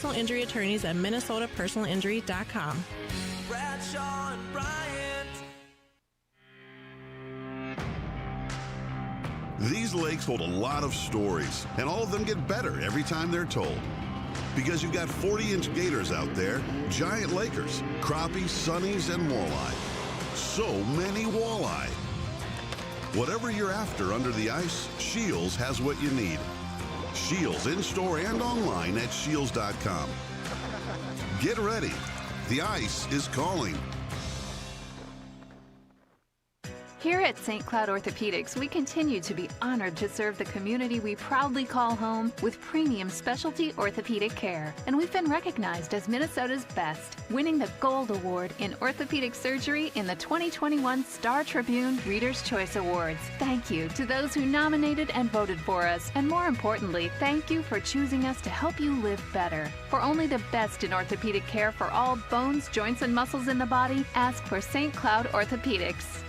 personal injury attorneys at minnesotapersonalinjury.com. Bradshaw and Bryant. These lakes hold a lot of stories, and all of them get better every time they're told. Because you've got 40-inch gators out there, giant lakers, crappies, sunnies, and walleye. So many walleye. Whatever you're after under the ice, Shields has what you need. Shields in-store and online at shields.com. Get ready. The ice is calling. Here at St. Cloud Orthopedics, we continue to be honored to serve the community we proudly call home with premium specialty orthopedic care. And we've been recognized as Minnesota's best, winning the Gold Award in Orthopedic Surgery in the 2021 Star Tribune Reader's Choice Awards. Thank you to those who nominated and voted for us. And more importantly, thank you for choosing us to help you live better. For only the best in orthopedic care for all bones, joints, and muscles in the body, ask for St. Cloud Orthopedics.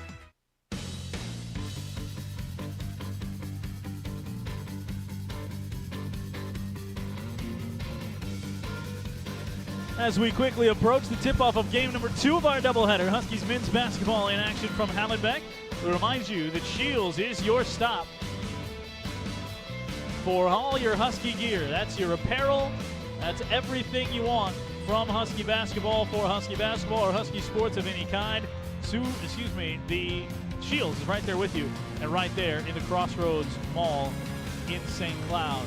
As we quickly approach the tip-off of game number 2 of our doubleheader, Huskies men's basketball in action from Hallenbeck. We remind you that Shields is your stop for all your Husky gear. That's your apparel. That's everything you want from Husky basketball for Husky basketball or Husky sports of any kind. The Shields is right there with you and right there in the Crossroads Mall in St. Cloud.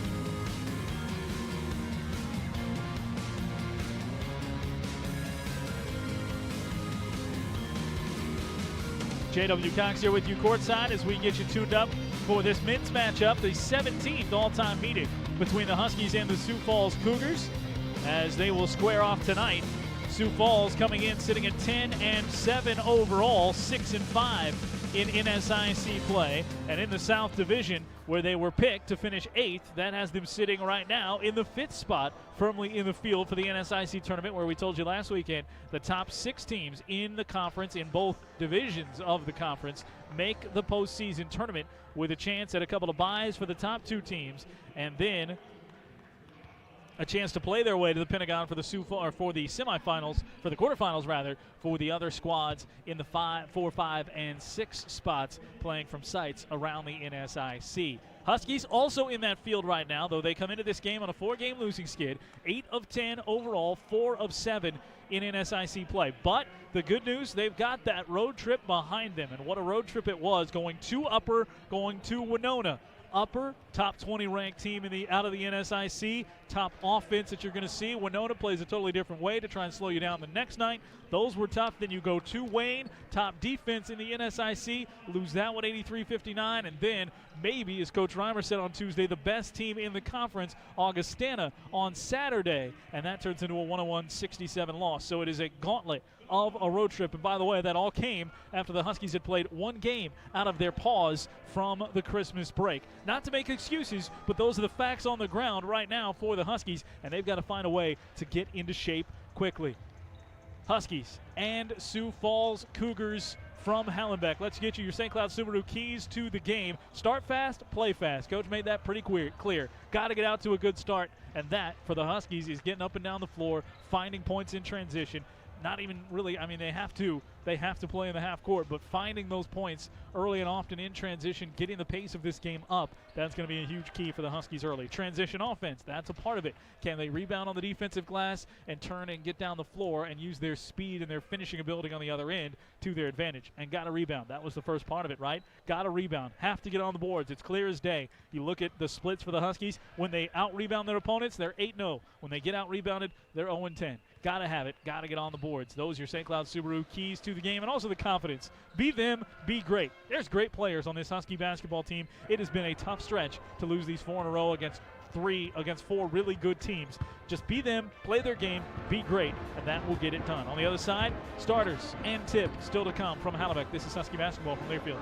J.W. Cox here with you courtside as we get you tuned up for this men's matchup, the 17th all-time meeting between the Huskies and the Sioux Falls Cougars, as they will square off tonight. Sioux Falls coming in sitting at 10-7 overall, 6-5 in NSIC play, and in the South Division, where they were picked to finish 8th, that has them sitting right now in the 5th spot, firmly in the field for the NSIC tournament, where we told you last weekend the top 6 teams in the conference, in both divisions of the conference, make the postseason tournament with a chance at a couple of buys for the top 2 teams, and then a chance to play their way to the Pentagon for the for the semifinals, for the quarterfinals rather, for the other squads in the 4, 5, and 6 spots playing from sites around the NSIC. Huskies also in that field right now, though they come into this game on a 4-game losing skid, 8 of 10 overall, 4 of 7 in NSIC play. But the good news, they've got that road trip behind them, and what a road trip it was, going to Upper, going to Winona. Upper, top 20 ranked team out of the NSIC. Top offense that you're going to see. Winona plays a totally different way to try and slow you down the next night. Those were tough. Then you go to Wayne. Top defense in the NSIC. Lose that one 83-59. And then maybe, as Coach Reimer said on Tuesday, the best team in the conference, Augustana, on Saturday. And that turns into a 101-67 loss. So it is a gauntlet of a road trip. And by the way, that all came after the Huskies had played one game out of their pause from the Christmas break. Not to make excuses, but those are the facts on the ground right now for the Huskies, and they've got to find a way to get into shape quickly. Huskies and Sioux Falls Cougars from Hallenbeck. Let's get you your St. Cloud Subaru keys to the game. Start fast, play fast. Coach made that pretty clear. Got to get out to a good start, and that, for the Huskies, is getting up and down the floor, finding points in transition. Not even really, I mean, they have to play in the half court, but finding those points early and often in transition, getting the pace of this game up, that's going to be a huge key for the Huskies early. Transition offense, that's a part of it. Can they rebound on the defensive glass and turn and get down the floor and use their speed and their finishing ability on the other end to their advantage? And got to rebound. That was the first part of it, right? Got to rebound. Have to get on the boards. It's clear as day. You look at the splits for the Huskies. When they out-rebound their opponents, they're 8-0. When they get out-rebounded, they're 0-10. Got to have it. Got to get on the boards. Those are your St. Cloud Subaru keys to the game, and also the confidence. Be them, be great. There's great players on this Husky basketball team. It has been a tough stretch to lose these 4 in a row against 4 really good teams. Just be them, play their game, be great, and that will get it done. On the other side, starters and tip still to come from Hallenbeck. This is Husky basketball from Learfield.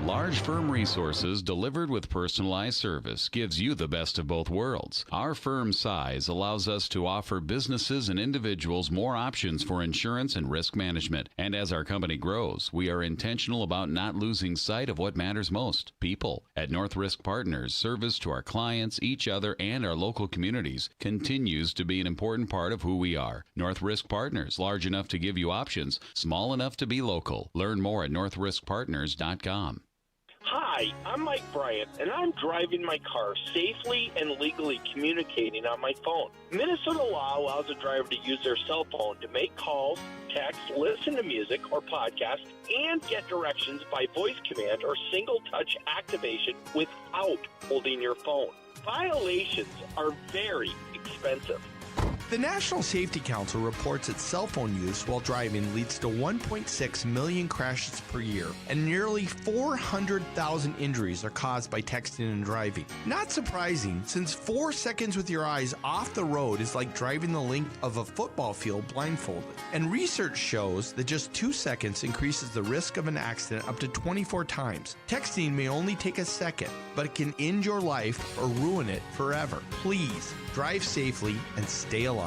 Large firm resources delivered with personalized service gives you the best of both worlds. Our firm size allows us to offer businesses and individuals more options for insurance and risk management. And as our company grows, we are intentional about not losing sight of what matters most, people. At North Risk Partners, service to our clients, each other, and our local communities continues to be an important part of who we are. North Risk Partners, large enough to give you options, small enough to be local. Learn more at northriskpartners.com. Hi, I'm Mike Bryant, and I'm driving my car safely and legally communicating on my phone. Minnesota law allows a driver to use their cell phone to make calls, text, listen to music or podcasts, and get directions by voice command or single-touch activation without holding your phone. Violations are very expensive. The National Safety Council reports that cell phone use while driving leads to 1.6 million crashes per year, and nearly 400,000 injuries are caused by texting and driving. Not surprising, since 4 seconds with your eyes off the road is like driving the length of a football field blindfolded. And research shows that just 2 seconds increases the risk of an accident up to 24 times. Texting may only take a second, but it can end your life or ruin it forever. Please drive safely and stay alive.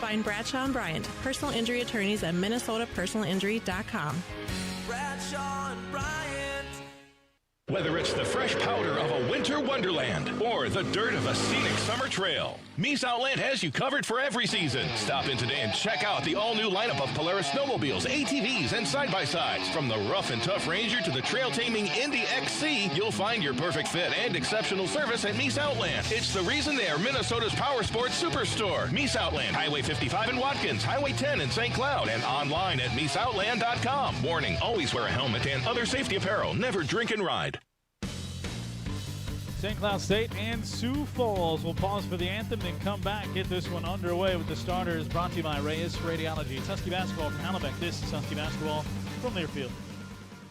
Find Bradshaw and Bryant, personal injury attorneys at minnesotapersonalinjury.com. Bradshaw and Bryant. Whether it's the fresh powder of a winter wonderland or the dirt of a scenic summer trail, Mies Outland has you covered for every season. Stop in today and check out the all-new lineup of Polaris snowmobiles, ATVs, and side-by-sides. From the rough and tough Ranger to the trail-taming Indy XC, you'll find your perfect fit and exceptional service at Mies Outland. It's the reason they are Minnesota's power sports superstore. Mies Outland, Highway 55 in Watkins, Highway 10 in St. Cloud, and online at MiesOutland.com. Warning, always wear a helmet and other safety apparel. Never drink and ride. St. Cloud State and Sioux Falls will pause for the anthem, then come back, get this one underway with the starters. Brought to you by Reyes Radiology. It's Husky basketball from Halifax. This is Husky basketball from Learfield.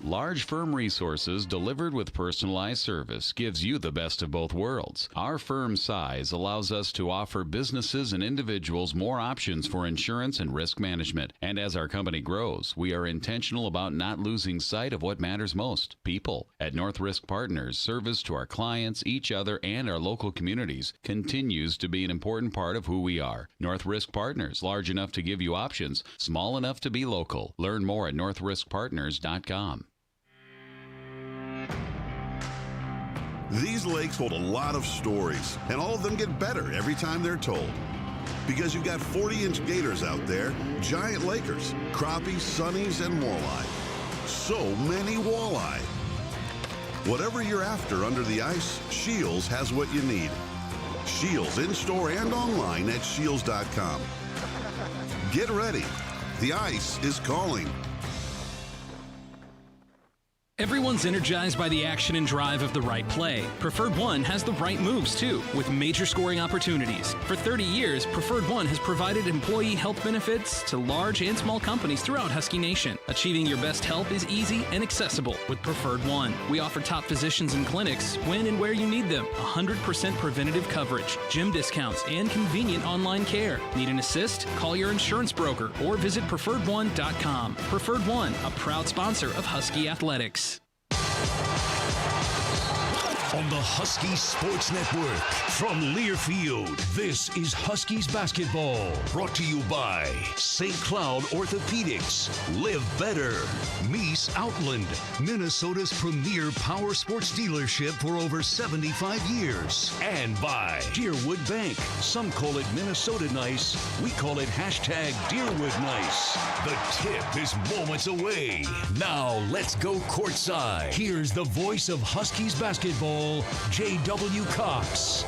Large firm resources delivered with personalized service gives you the best of both worlds. Our firm size allows us to offer businesses and individuals more options for insurance and risk management. And as our company grows, we are intentional about not losing sight of what matters most, people. At North Risk Partners, service to our clients, each other, and our local communities continues to be an important part of who we are. North Risk Partners, large enough to give you options, small enough to be local. Learn more at northriskpartners.com. These lakes hold a lot of stories, and all of them get better every time they're told. Because you've got 40-inch gators out there, giant lakers, crappies, sunnies, and walleye. So many walleye. Whatever you're after under the ice, Shields has what you need. Shields in-store and online at shields.com. Get ready. The ice is calling. Everyone's energized by the action and drive of the right play. Preferred One has the right moves, too, with major scoring opportunities. For 30 years, Preferred One has provided employee health benefits to large and small companies throughout Husky Nation. Achieving your best health is easy and accessible with Preferred One. We offer top physicians and clinics when and where you need them. 100% preventative coverage, gym discounts, and convenient online care. Need an assist? Call your insurance broker or visit preferredone.com. Preferred One, a proud sponsor of Husky Athletics. On the Husky Sports Network from Learfield, this is Huskies basketball. Brought to you by St. Cloud Orthopedics. Live better. Mies Outland, Minnesota's premier power sports dealership for over 75 years. And by Deerwood Bank. Some call it Minnesota nice. We call it #Deerwood nice. The tip is moments away. Now let's go courtside. Here's the voice of Huskies basketball, J.W. Cox.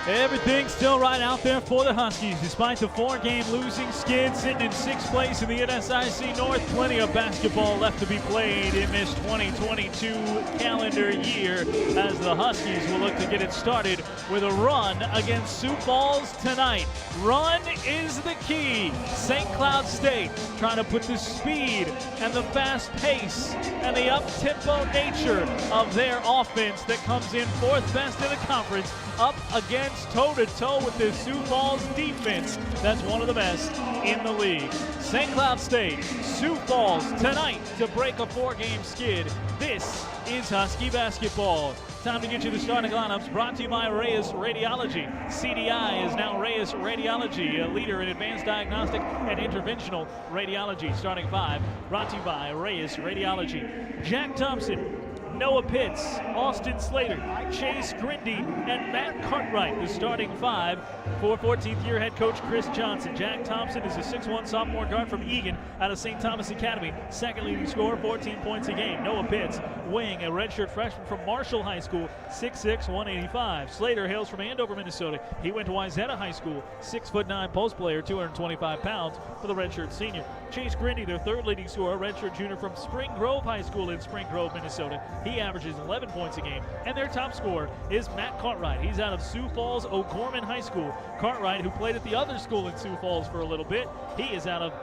Everything's still right out there for the Huskies. Despite the 4-game losing skid, sitting in 6th place in the NSIC North, plenty of basketball left to be played in this 2022 calendar year as the Huskies will look to get it started with a run against Sioux Falls tonight. Run is the key. St. Cloud State trying to put the speed and the fast pace and the up-tempo nature of their offense that comes in 4th best in the conference up against toe-to-toe with this Sioux Falls defense that's one of the best in the league. St. Cloud State, Sioux Falls tonight to break a 4-game skid. This is Husky basketball. Time to get you the starting lineups, brought to you by Reyes Radiology. CDI is now Reyes Radiology, a leader in advanced diagnostic and interventional radiology. Starting 5, brought to you by Reyes Radiology. Jack Thompson, Noah Pitts, Austin Slater, Chase Grindy, and Matt Cartwright, the starting 5 for 14th year head coach Chris Johnson. Jack Thompson is a 6'1 sophomore guard from Egan out of St. Thomas Academy. Second leading scorer, 14 points a game. Noah Pitts, wing, a redshirt freshman from Marshall High School, 6'6", 185. Slater hails from Andover, Minnesota. He went to Wayzata High School, 6'9" post player, 225 pounds for the redshirt senior. Chase Grindy, their third leading scorer, redshirt junior from Spring Grove High School in Spring Grove, Minnesota. He averages 11 points a game. And their top scorer is Matt Cartwright. He's out of Sioux Falls O'Gorman High School. Cartwright, who played at the other school in Sioux Falls for a little bit, he is out of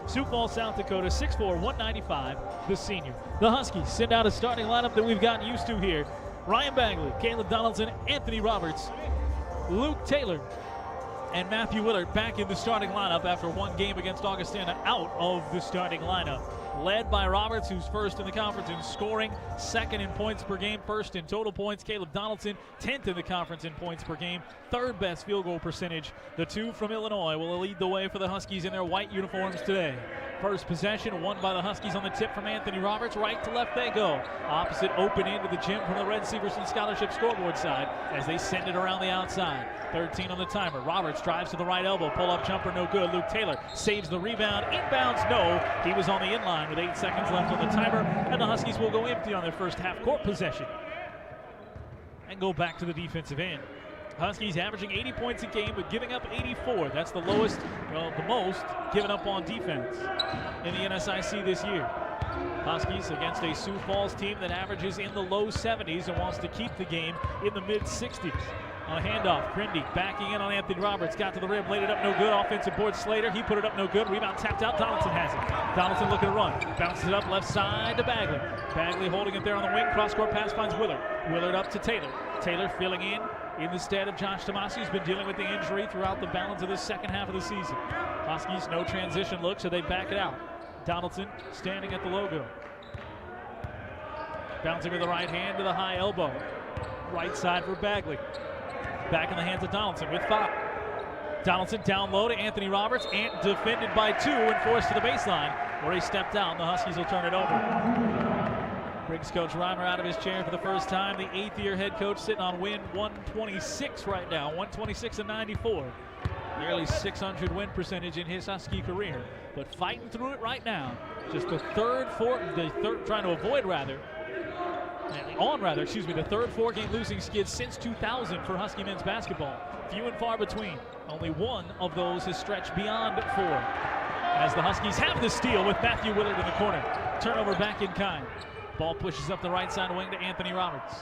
Sioux Falls, South Dakota, 6'4", 195, the senior. The Huskies send out a starting lineup that we've gotten used to here. Ryan Bagley, Caleb Donaldson, Anthony Roberts, Luke Taylor, and Matthew Willard back in the starting lineup after one game against Augustana out of the starting lineup. Led by Roberts, who's first in the conference in scoring, second in points per game, first in total points. Caleb Donaldson, 10th in the conference in points per game, third best field goal percentage. The two from Illinois will lead the way for the Huskies in their white uniforms today. First possession won by the Huskies on the tip from Anthony Roberts. Right to left they go. Opposite open end of the gym from the Red Severson Scholarship scoreboard side as they send it around the outside. 13 on the timer. Roberts drives to the right elbow. Pull-up jumper, no good. Luke Taylor saves the rebound. Inbounds, no. He was on the inline with 8 seconds left on the timer, and the Huskies will go empty on their first half-court possession and go back to the defensive end. Huskies averaging 80 points a game, but giving up 84. That's the lowest, well, the most given up on defense in the NSIC this year. Huskies against a Sioux Falls team that averages in the low 70s and wants to keep the game in the mid-60s. On a handoff, Grindy backing in on Anthony Roberts. Got to the rim, laid it up, no good. Offensive board, Slater. He put it up, no good. Rebound tapped out. Donaldson has it. Donaldson looking to run. Bounces it up left side to Bagley. Bagley holding it there on the wing. Cross-court pass finds Willard. Willard up to Taylor. Taylor filling in the stead of Josh Tomasi, who's been dealing with the injury throughout the balance of the second half of the season. Huskies, no transition look, so they back it out. Donaldson standing at the logo. Bouncing with the right hand to the high elbow. Right side for Bagley. Back in the hands of Donaldson with 5. Donaldson down low to Anthony Roberts, and defended by 2 and forced to the baseline where he stepped out, and the Huskies will turn it over. Brings Coach Reimer out of his chair for the first time. The 8th year head coach sitting on win 126 right now, 126 and 94. Nearly 600 win percentage in his Husky career, but fighting through it right now. Just the third, trying to avoid the third 4-game losing skid since 2000 for Husky men's basketball. Few and far between. Only one of those has stretched beyond 4. As the Huskies have the steal with Matthew Willard in the corner. Turnover back in kind. Ball pushes up the right side wing to Anthony Roberts.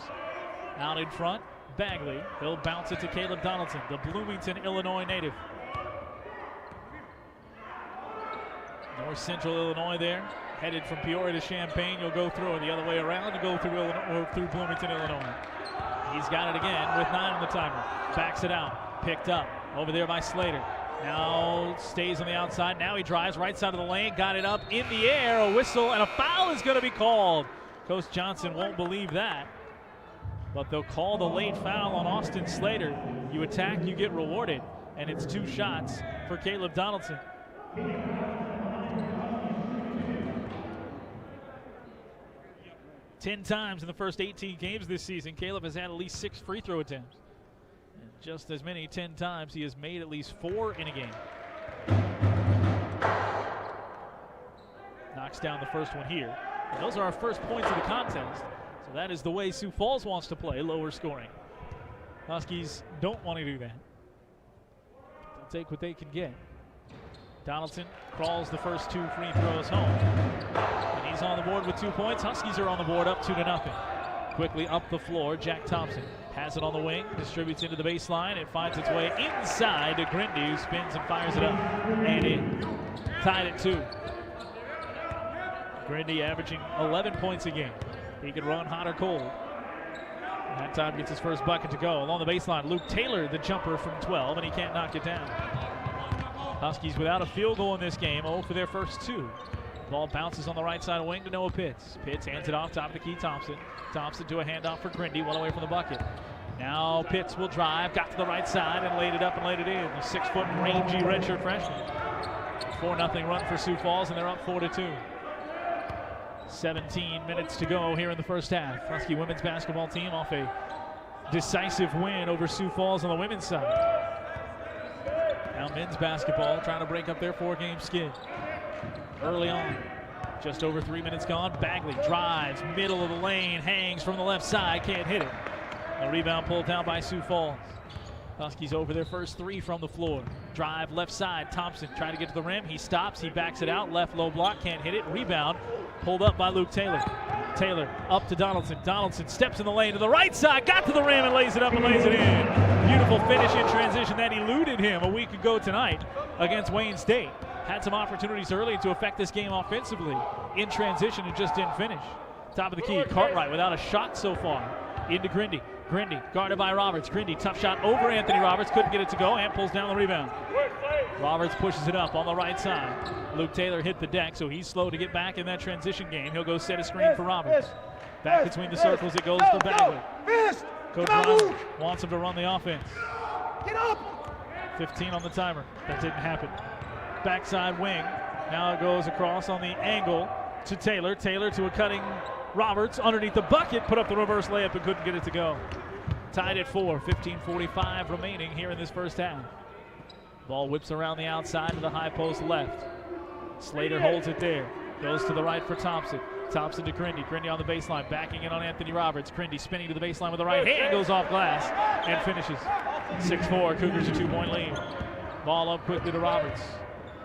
Out in front, Bagley. He'll bounce it to Caleb Donaldson, the Bloomington, Illinois native. North Central Illinois there. Headed from Peoria to Champaign, you'll go through, and the other way around, you go through through Bloomington, Illinois. He's got it again with 9 on the timer. Backs it out, picked up over there by Slater. Now stays on the outside. Now he drives right side of the lane, got it up in the air. A whistle and a foul is going to be called. Coach Johnson won't believe that, but they'll call the late foul on Austin Slater. You attack, you get rewarded, and it's 2 shots for Caleb Donaldson. Ten times in the first 18 games this season, Caleb has had at least 6 free throw attempts. And just as many, 10 times, he has made at least 4 in a game. Knocks down the first one here. And those are our first points of the contest. So that is the way Sioux Falls wants to play, lower scoring. Huskies don't want to do that. They'll take what they can get. Donaldson crawls the first 2 free throws home. And he's on the board with 2 points. Huskies are on the board up 2-0. Quickly up the floor, Jack Thompson has it on the wing, distributes into the baseline. It finds its way inside to Grindy, who spins and fires it up. And in. Tied at 2. Grindy averaging 11 points a game. He can run hot or cold. And that time gets his first bucket to go. Along the baseline, Luke Taylor, the jumper from 12, and he can't knock it down. Huskies without a field goal in this game, 0 for their first 2. Ball bounces on the right side wing to Noah Pitts. Pitts hands it off top of the key, Thompson. Thompson to a handoff for Grindy, well away from the bucket. Now Pitts will drive, got to the right side and laid it up and laid it in. The 6-foot rangy redshirt freshman. 4-0 run for Sioux Falls, and they're up 4-2. 17 minutes to go here in the first half. Husky women's basketball team off a decisive win over Sioux Falls on the women's side. Now men's basketball trying to break up their 4-game skid. Early on, just over 3 minutes gone. Bagley drives, middle of the lane, hangs from the left side, can't hit it. A rebound pulled down by Sioux Falls. Huskies over their first 3 from the floor. Drive left side, Thompson trying to get to the rim. He stops, he backs it out, left low block, can't hit it. Rebound pulled up by Luke Taylor. Taylor up to Donaldson. Donaldson steps in the lane to the right side, got to the rim and lays it up and lays it in. Beautiful finish in transition that eluded him a week ago tonight against Wayne State. Had some opportunities early to affect this game offensively in transition and just didn't finish. Top of the key, Cartwright without a shot so far. Into Grindy. Grindy guarded by Roberts. Grindy, tough shot over Anthony Roberts. Couldn't get it to go and pulls down the rebound. Roberts pushes it up on the right side. Luke Taylor hit the deck, so he's slow to get back in that transition game. He'll go set a screen for Roberts. Back between the circles, it goes for Bagley. Coach Roberts wants him to run the offense. Get up! 15 on the timer. That didn't happen. Backside wing. Now it goes across on the angle to Taylor. Taylor to a cutting Roberts underneath the bucket, put up the reverse layup and couldn't get it to go. Tied at 4, 15:45 remaining here in this first half. Ball whips around the outside to the high post left. Slater holds it there. Goes to the right for Thompson. Thompson to Grindy. Grindy on the baseline, backing in on Anthony Roberts. Grindy spinning to the baseline with the right hand, goes off glass and finishes. 6-4, Cougars a 2-point lead. Ball up quickly to Roberts.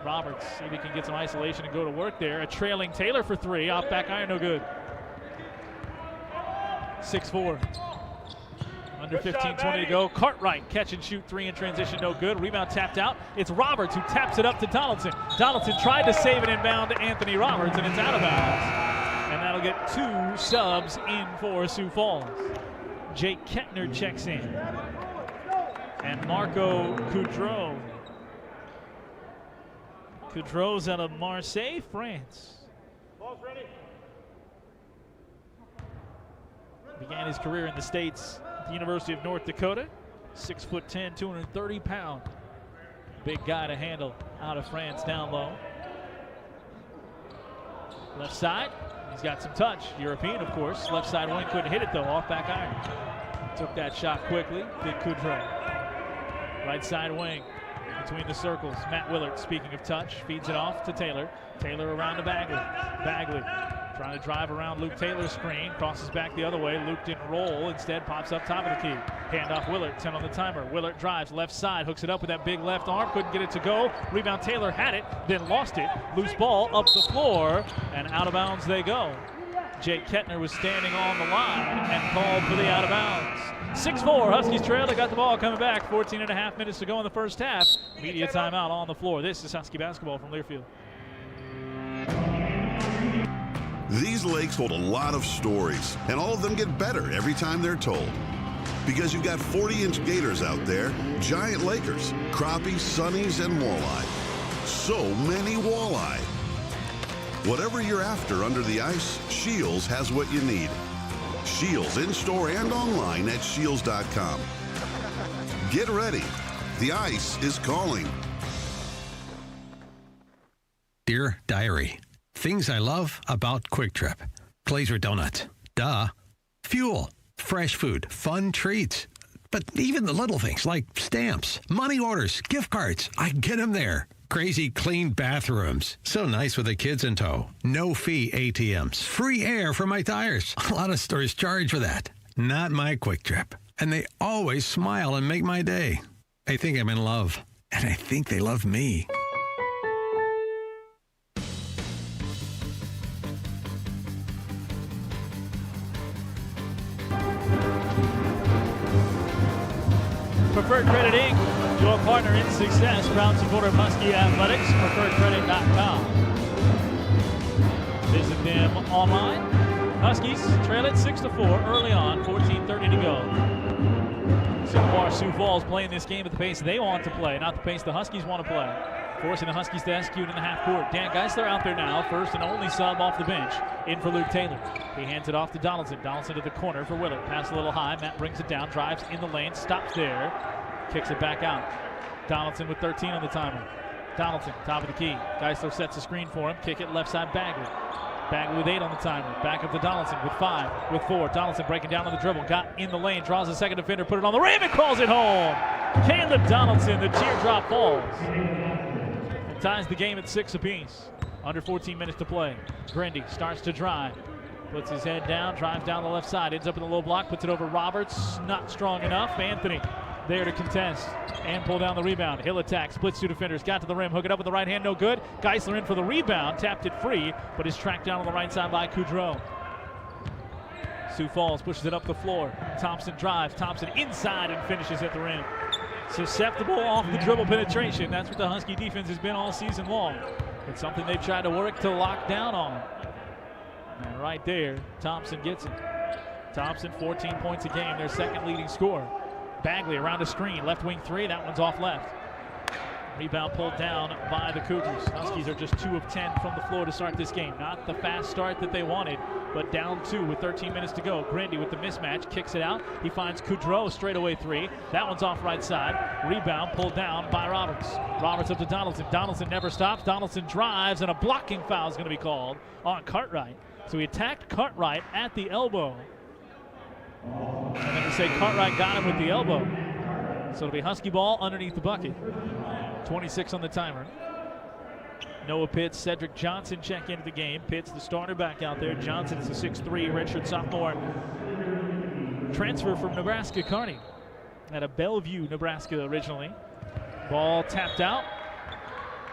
Roberts, see if he can get some isolation and go to work there. A trailing Taylor for 3, off back iron, no good. 6-4. Under 15:20 to go. Cartwright catch and shoot 3 in transition, no good. Rebound tapped out. It's Roberts who taps it up to Donaldson. Donaldson tried to save it inbound to Anthony Roberts, and it's out of bounds. And that'll get 2 subs in for Sioux Falls. Jake Kettner checks in. And Marco Coudreau. Coudreau's out of Marseille, France. Ball's ready. Began his career in the States at the University of North Dakota. 6'10", 230 pound. Big guy to handle out of France down low. Left side, he's got some touch. European, of course. Left side wing, couldn't hit it though, off back iron. Took that shot quickly, did Coudreau. Right side wing, between the circles. Matt Willard, speaking of touch, feeds it off to Taylor. Taylor around to Bagley. Bagley trying to drive around Luke Taylor's screen, crosses back the other way. Luke didn't roll, instead pops up top of the key. Hand off Willard, 10 on the timer. Willard drives left side, hooks it up with that big left arm, couldn't get it to go. Rebound, Taylor had it, then lost it. Loose ball up the floor, and out of bounds they go. Jake Kettner was standing on the line and called for the out of bounds. 6-4, Huskies trail. They got the ball coming back. 14.5 minutes to go in the first half. Media timeout on the floor. This is Husky basketball from Learfield. These lakes hold a lot of stories, and all of them get better every time they're told. Because you've got 40-inch gators out there, giant lakers, crappies, sunnies, and walleye. So many walleye. Whatever you're after under the ice, Shields has what you need. Shields in-store and online at shields.com. Get ready. The ice is calling. Dear Diary, things I love about Quick Trip. Glazer donuts. Duh. Fuel. Fresh food. Fun treats. But even the little things like stamps, money orders, gift cards, I get them there. Crazy clean bathrooms. So nice with the kids in tow. No fee ATMs. Free air for my tires. A lot of stores charge for that. Not my Quick Trip. And they always smile and make my day. I think I'm in love. And I think they love me. Preferred Credit Inc., your partner in success, proud supporter of Husky Athletics, preferredcredit.com. Visit them online. Huskies trail it 6-4 early on, 14:30 to go. So far, Sioux Falls playing this game at the pace they want to play, not the pace the Huskies want to play. forcing the Huskies to execute in the half court. Dan Geisler out there now, first and only sub off the bench, in for Luke Taylor. He hands it off to Donaldson. Donaldson to the corner for Willard. Pass a little high. Matt brings it down, drives in the lane, stops there, kicks it back out. Donaldson with 13 on the timer. Donaldson, top of the key. Geisler sets a screen for him. Kick it left side, Bagley. Bagley with 8 on the timer. Back up to Donaldson with 5, with 4. Donaldson breaking down on the dribble. Got in the lane, draws a second defender, put it on the rim, and crawls it home. Caleb Donaldson, the teardrop falls. And ties the game at 6 apiece. Under 14 minutes to play. Grindy starts to drive. Puts his head down, drives down the left side, ends up in the low block, puts it over Roberts. Not strong enough. Anthony there to contest and pull down the rebound. Hill attack, splits 2 defenders, got to the rim, hook it up with the right hand, no good. Geisler in for the rebound, tapped it free, but is tracked down on the right side by Coudreau. Sioux Falls pushes it up the floor. Thompson drives, Thompson inside and finishes at the rim. Susceptible off the dribble penetration. That's what the Husky defense has been all season long. It's something they've tried to work to lock down on. And right there, Thompson gets it. Thompson, 14 points a game, their second leading scorer. Bagley around a screen, left wing 3, that one's off left. Rebound pulled down by the Cougars. Huskies are just 2 of 10 from the floor to start this game. Not the fast start that they wanted, but down 2 with 13 minutes to go. Grindy with the mismatch, kicks it out. He finds Coudreau, straightaway 3. That one's off right side. Rebound pulled down by Roberts. Roberts up to Donaldson. Donaldson never stops. Donaldson drives, and a blocking foul is going to be called on Cartwright. So he attacked Cartwright at the elbow. And then they say Cartwright got him with the elbow. So it'll be Husky ball underneath the bucket. 26 on the timer. Noah Pitts, Cedric Johnson check into the game. Pitts, the starter, back out there. Johnson is a 6'3", redshirt sophomore. Transfer from Nebraska Kearney. At a Bellevue, Nebraska originally. Ball tapped out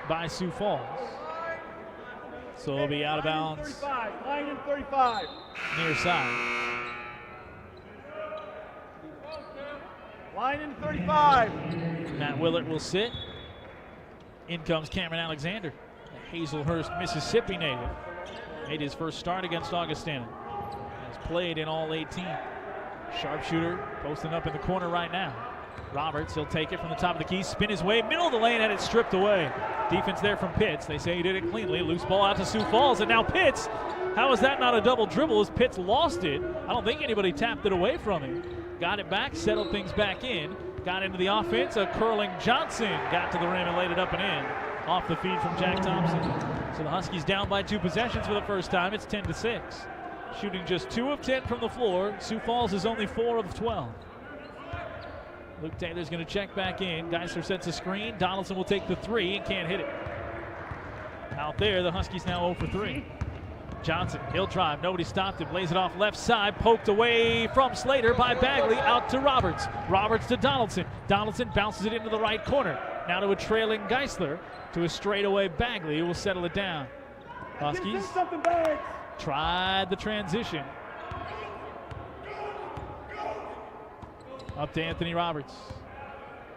by Sioux Falls. So it'll be out of bounds. 35, line in 35. Near side. Line in 35. Matt Willett will sit. In comes Cameron Alexander, a Hazelhurst, Mississippi native. Made his first start against Augustana. Has played in all 18. Sharpshooter posting up in the corner right now. Roberts, he'll take it from the top of the key, spin his way, middle of the lane, and it's stripped away. Defense there from Pitts. They say he did it cleanly. Loose ball out to Sioux Falls, and now Pitts. How is that not a double dribble as Pitts lost it? I don't think anybody tapped it away from him. Got it back, settled things back in. Got into the offense, a curling Johnson got to the rim and laid it up and in. Off the feed from Jack Thompson. So the Huskies down by 2 possessions for the first time. It's 10-6. Shooting just 2 of 10 from the floor. Sioux Falls is only 4 of 12. Luke Taylor's going to check back in. Geisler sets a screen. Donaldson will take the 3 and can't hit it. Out there, the Huskies now 0 for 3. Johnson, he'll drive, nobody stopped him, lays it off left side, poked away from Slater by Bagley, out to Roberts. Roberts to Donaldson. Donaldson bounces it into the right corner. Now to a trailing Geisler, to a straightaway Bagley, who will settle it down. Huskies tried the transition. Up to Anthony Roberts.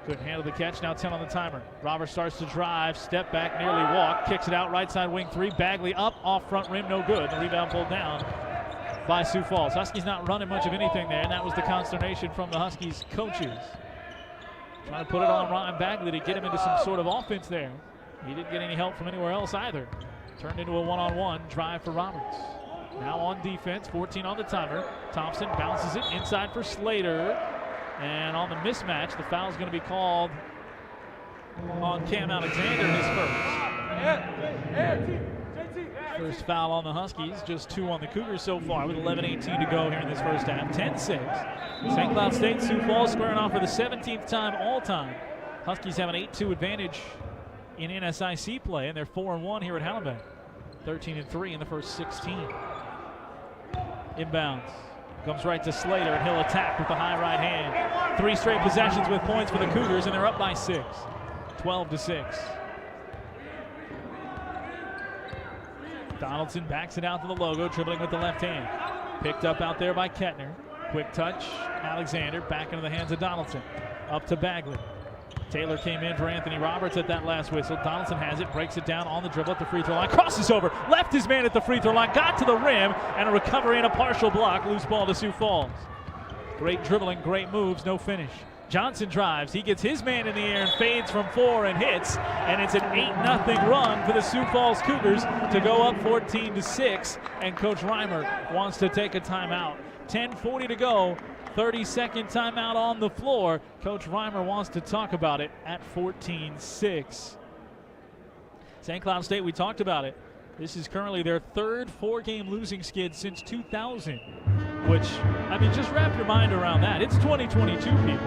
Couldn't handle the catch, now 10 on the timer. Roberts starts to drive, step back, nearly walk, kicks it out right side wing 3. Bagley up, off front rim, no good. The rebound pulled down by Sioux Falls. Huskies not running much of anything there, and that was the consternation from the Huskies coaches. Trying to put it on Ryan Bagley to get him into some sort of offense there. He didn't get any help from anywhere else either. Turned into a one-on-one drive for Roberts. Now on defense, 14 on the timer. Thompson bounces it inside for Slater. And on the mismatch, the foul is going to be called on Cam Alexander, his first. First foul on the Huskies, just 2 on the Cougars so far with 11:18 to go here in this first half. 10-6. St. Cloud State, Sioux Falls squaring off for the 17th time all time. Huskies have an 8-2 advantage in NSIC play, and they're 4-1 here at Hallenbeck. 13-3 in the first 16. Inbounds. Comes right to Slater, and he'll attack with the high right hand. 3 straight possessions with points for the Cougars, and they're up by 6. 12-6. Donaldson backs it out to the logo, dribbling with the left hand. Picked up out there by Kettner. Quick touch, Alexander, back into the hands of Donaldson. Up to Bagley. Taylor came in for Anthony Roberts at that last whistle. Donaldson has it, breaks it down on the dribble at the free throw line, crosses over, left his man at the free throw line, got to the rim, and a recovery and a partial block. Loose ball to Sioux Falls. Great dribbling, great moves, no finish. Johnson drives. He gets his man in the air and fades from 4 and hits. And it's an 8-0 run for the Sioux Falls Cougars to go up 14-6. And Coach Reimer wants to take a timeout. 10:40 to go. 30-second timeout on the floor. Coach Reimer wants to talk about it at 14-6. St. Cloud State, we talked about it. This is currently their third 4-game losing skid since 2000, which, I mean, just wrap your mind around that. It's 2022, people.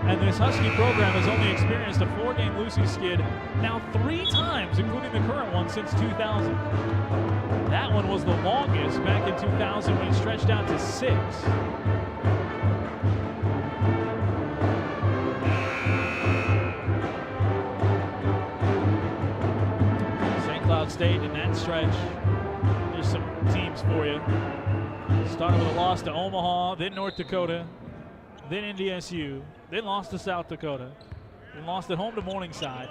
And this Husky program has only experienced a 4-game losing skid now 3 times, including the current one, since 2000. That one was the longest back in 2000 when it stretched out to 6. State in that stretch. There's some teams for you. Started with a loss to Omaha, then North Dakota, then NDSU, then lost to South Dakota, then lost at home to Morningside,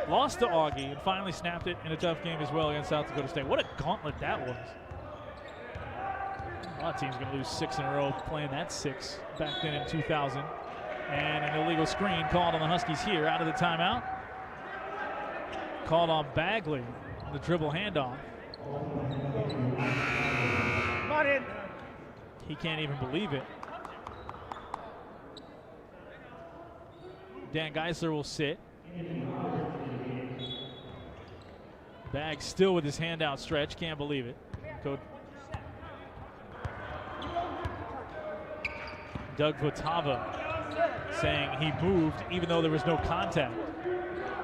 lost to Augie, and finally snapped it in a tough game as well against South Dakota State. What a gauntlet that was. A lot of teams going to lose 6 in a row playing that 6 back then in 2000. And an illegal screen called on the Huskies here out of the timeout. Called on Bagley. The dribble handoff. Come on in. He can't even believe it. Dan Geisler will sit. Bag still with his hand outstretched. Can't believe it. Doug Votava saying he moved even though there was no contact.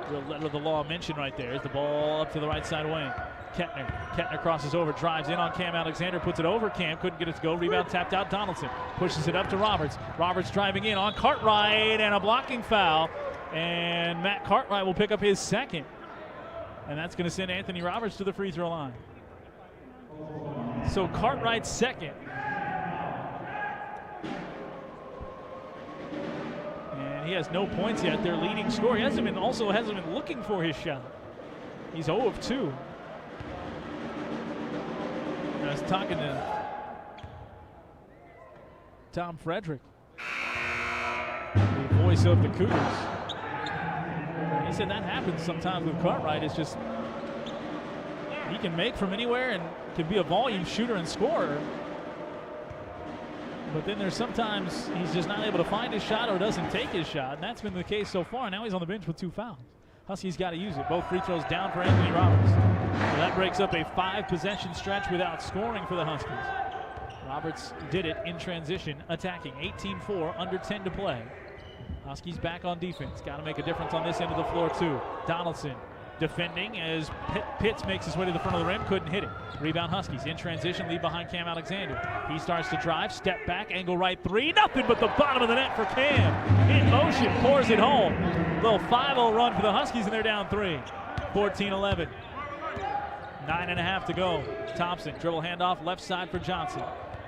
Real letter of the law mentioned right there. Is the ball up to the right side wing. Kettner crosses over, drives in on Cam Alexander, puts it over Cam, couldn't get it to go. Rebound tapped out. Donaldson pushes it up to Roberts. Roberts driving in on Cartwright and a blocking foul. And Matt Cartwright will pick up his second. And that's going to send Anthony Roberts to the free throw line. So Cartwright's second. He has no points yet. Their leading scorer. He hasn't been looking for his shot. He's 0 of 2. I was talking to Tom Frederick, the voice of the Cougars. He said that happens sometimes with Cartwright. It's just he can make from anywhere and can be a volume shooter and scorer. But then there's sometimes he's just not able to find his shot or doesn't take his shot, and that's been the case so far. Now he's on the bench with 2 fouls. Huskies got to use it. Both free throws down for Anthony Roberts. So that breaks up a 5-possession stretch without scoring for the Huskies. Roberts did it in transition, attacking. 18-4, under 10 to play. Huskies back on defense. Got to make a difference on this end of the floor too. Donaldson defending as Pitts makes his way to the front of the rim, couldn't hit it. Rebound Huskies in transition, lead behind Cam Alexander. He starts to drive, step back, angle right 3, nothing but the bottom of the net for Cam. In motion, pours it home. Little 5-0 run for the Huskies and they're down 3. 14-11. 9.5 to go. Thompson, dribble handoff, left side for Johnson.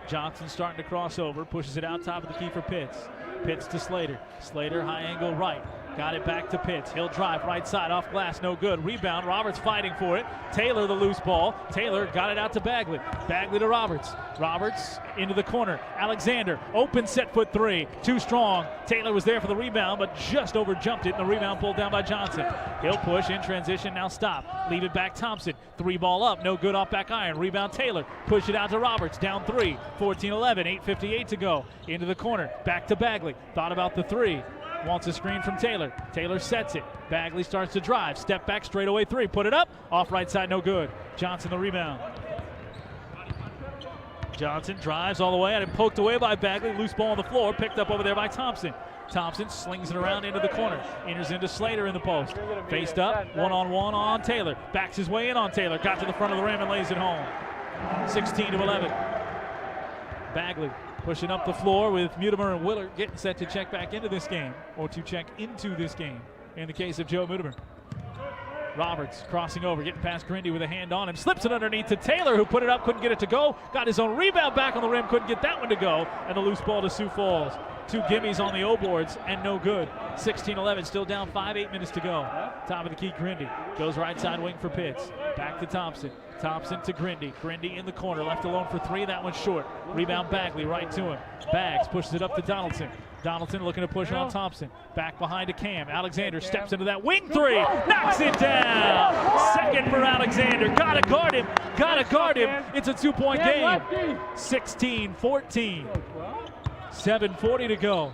Johnson starting to cross over, pushes it out top of the key for Pitts. Pitts to Slater. Slater, high angle right. Got it back to Pitts. He'll drive right side off glass, no good. Rebound, Roberts fighting for it. Taylor the loose ball. Taylor got it out to Bagley. Bagley to Roberts. Roberts into the corner. Alexander, open set foot 3. Too strong. Taylor was there for the rebound, but just overjumped it, and the rebound pulled down by Johnson. He'll push in transition, now stop. Leave it back Thompson. 3 ball up, no good off back iron. Rebound Taylor. Push it out to Roberts, down 3. 14-11, 8:58 to go. Into the corner, back to Bagley. Thought about the 3. Wants a screen from Taylor. Taylor sets it. Bagley starts to drive. Step back, straightaway 3. Put it up. Off right side, no good. Johnson the rebound. Johnson drives all the way. Had it poked away by Bagley. Loose ball on the floor. Picked up over there by Thompson. Thompson slings it around into the corner. Enters into Slater in the post. Faced up. One-on-one on Taylor. Backs his way in on Taylor. Got to the front of the rim and lays it home. 16-11. Bagley pushing up the floor with Mutimer and Willard getting set to check back into this game, or to check into this game in the case of Joe Mutimer. Roberts crossing over, getting past Grindy with a hand on him, slips it underneath to Taylor, who put it up, couldn't get it to go, got his own rebound back on the rim, couldn't get that one to go, and the loose ball to Sioux Falls. 2 gimmies on the O boards and no good. 16-11, still down 8 minutes to go. Top of the key, Grindy goes right side wing for Pitts. Back to Thompson. Thompson to Grindy. Grindy in the corner, left alone for 3. That one's short. Rebound Bagley right to him. Bags pushes it up to Donaldson. Donaldson looking to push on Thompson. Back behind to Cam. Alexander steps into that wing three. Knocks it down. Second for Alexander. Gotta guard him. Gotta guard him. It's a 2-point game. 16-14. 7:40 to go.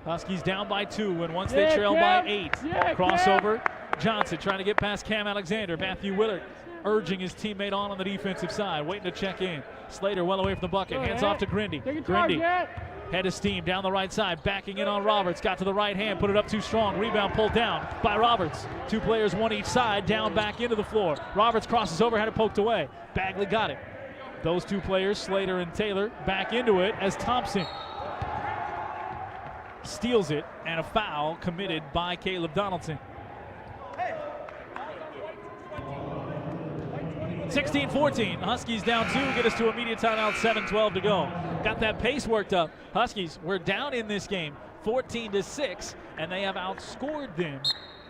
Huskies down by 2, and once they trail by 8. Crossover. Johnson trying to get past Cam Alexander. Matthew Willard urging his teammate on the defensive side, waiting to check in. Slater well away from the bucket. Hands off to Grindy. Grindy. Head of steam down the right side, backing in on Roberts. Got to the right hand, put it up too strong. Rebound pulled down by Roberts. 2 players, 1 each side, down back into the floor. Roberts crosses over, had it poked away. Bagley got it. Those 2 players, Slater and Taylor, back into it as Thompson steals it, and a foul committed by Caleb Donaldson. 16-14, Huskies down 2, get us to immediate timeout, 7:12 to go. Got that pace worked up. Huskies were down in this game 14-6, and they have outscored them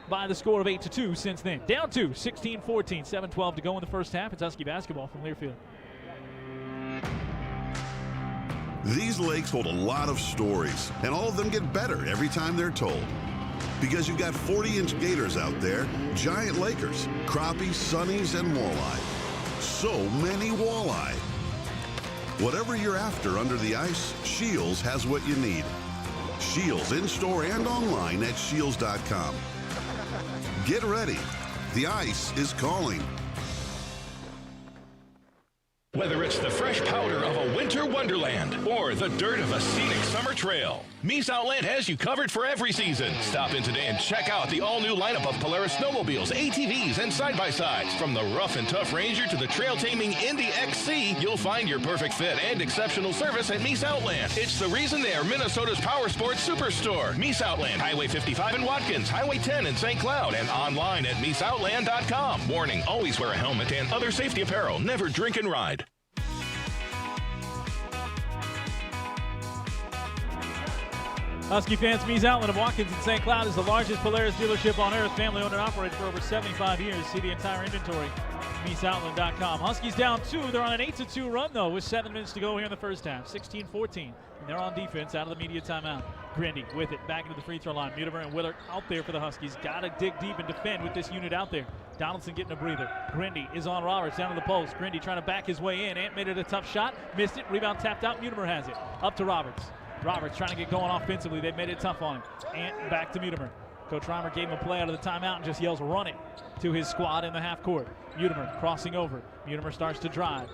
by the score of 8-2 since then. Down 2, 16-14, 7:12 to go in the first half. It's Husky basketball from Learfield. These lakes hold a lot of stories, and all of them get better every time they're told. Because you've got 40-inch gators out there, giant lakers, crappies, sunnies, and walleye. So many walleye. Whatever you're after under the ice, Shields has what you need. Shields in-store and online at shields.com. Get ready. The ice is calling. Whether it's the fresh powder of a winter wonderland or the dirt of a scenic summer trail, Mies Outland has you covered for every season. Stop in today and check out the all-new lineup of Polaris snowmobiles, ATVs, and side-by-sides. From the rough and tough Ranger to the trail-taming Indy XC, you'll find your perfect fit and exceptional service at Mies Outland. It's the reason they are Minnesota's power sports superstore. Mies Outland, Highway 55 in Watkins, Highway 10 in St. Cloud, and online at MiesOutland.com. Warning, always wear a helmet and other safety apparel. Never drink and ride. Husky fans, Mies Outland of Watkins and St. Cloud is the largest Polaris dealership on earth. Family owned and operated for over 75 years. See the entire inventory, MiesOutland.com. Huskies down 2. They're on an 8-2 run, though, with 7 minutes to go here in the first half. 16-14. And they're on defense out of the media timeout. Grindy with it, back into the free throw line. Mutimer and Willard out there for the Huskies. Got to dig deep and defend with this unit out there. Donaldson getting a breather. Grindy is on Roberts down to the post. Grindy trying to back his way in. Ant made it a tough shot. Missed it. Rebound tapped out. Mutimer has it. Up to Roberts. Roberts trying to get going offensively. They made it tough on him. Ant back to Mutimer. Coach Reimer gave him a play out of the timeout and just yells, "Run it," to his squad in the half court. Mutimer crossing over. Mutimer starts to drive.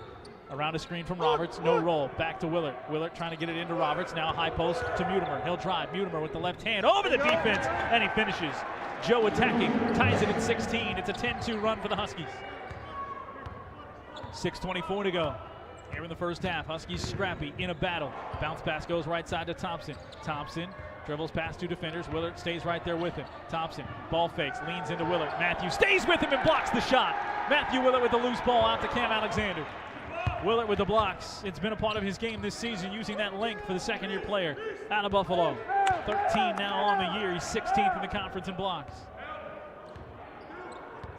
Around a screen from Roberts, no roll. Back to Willard. Willard trying to get it into Roberts. Now high post to Mutimer. He'll drive. Mutimer with the left hand over the defense, and he finishes. Joe attacking, ties it at 16. It's a 10-2 run for the Huskies. 6:24 to go. Here in the first half, Huskies scrappy in a battle. Bounce pass goes right side to Thompson. Thompson dribbles past 2 defenders. Willard stays right there with him. Thompson, ball fakes, leans into Willard. Matthew stays with him and blocks the shot. Matthew Willard with the loose ball out to Cam Alexander. Willard with the blocks. It's been a part of his game this season, using that length for the second-year player out of Buffalo. 13 now on the year. He's 16th in the conference in blocks.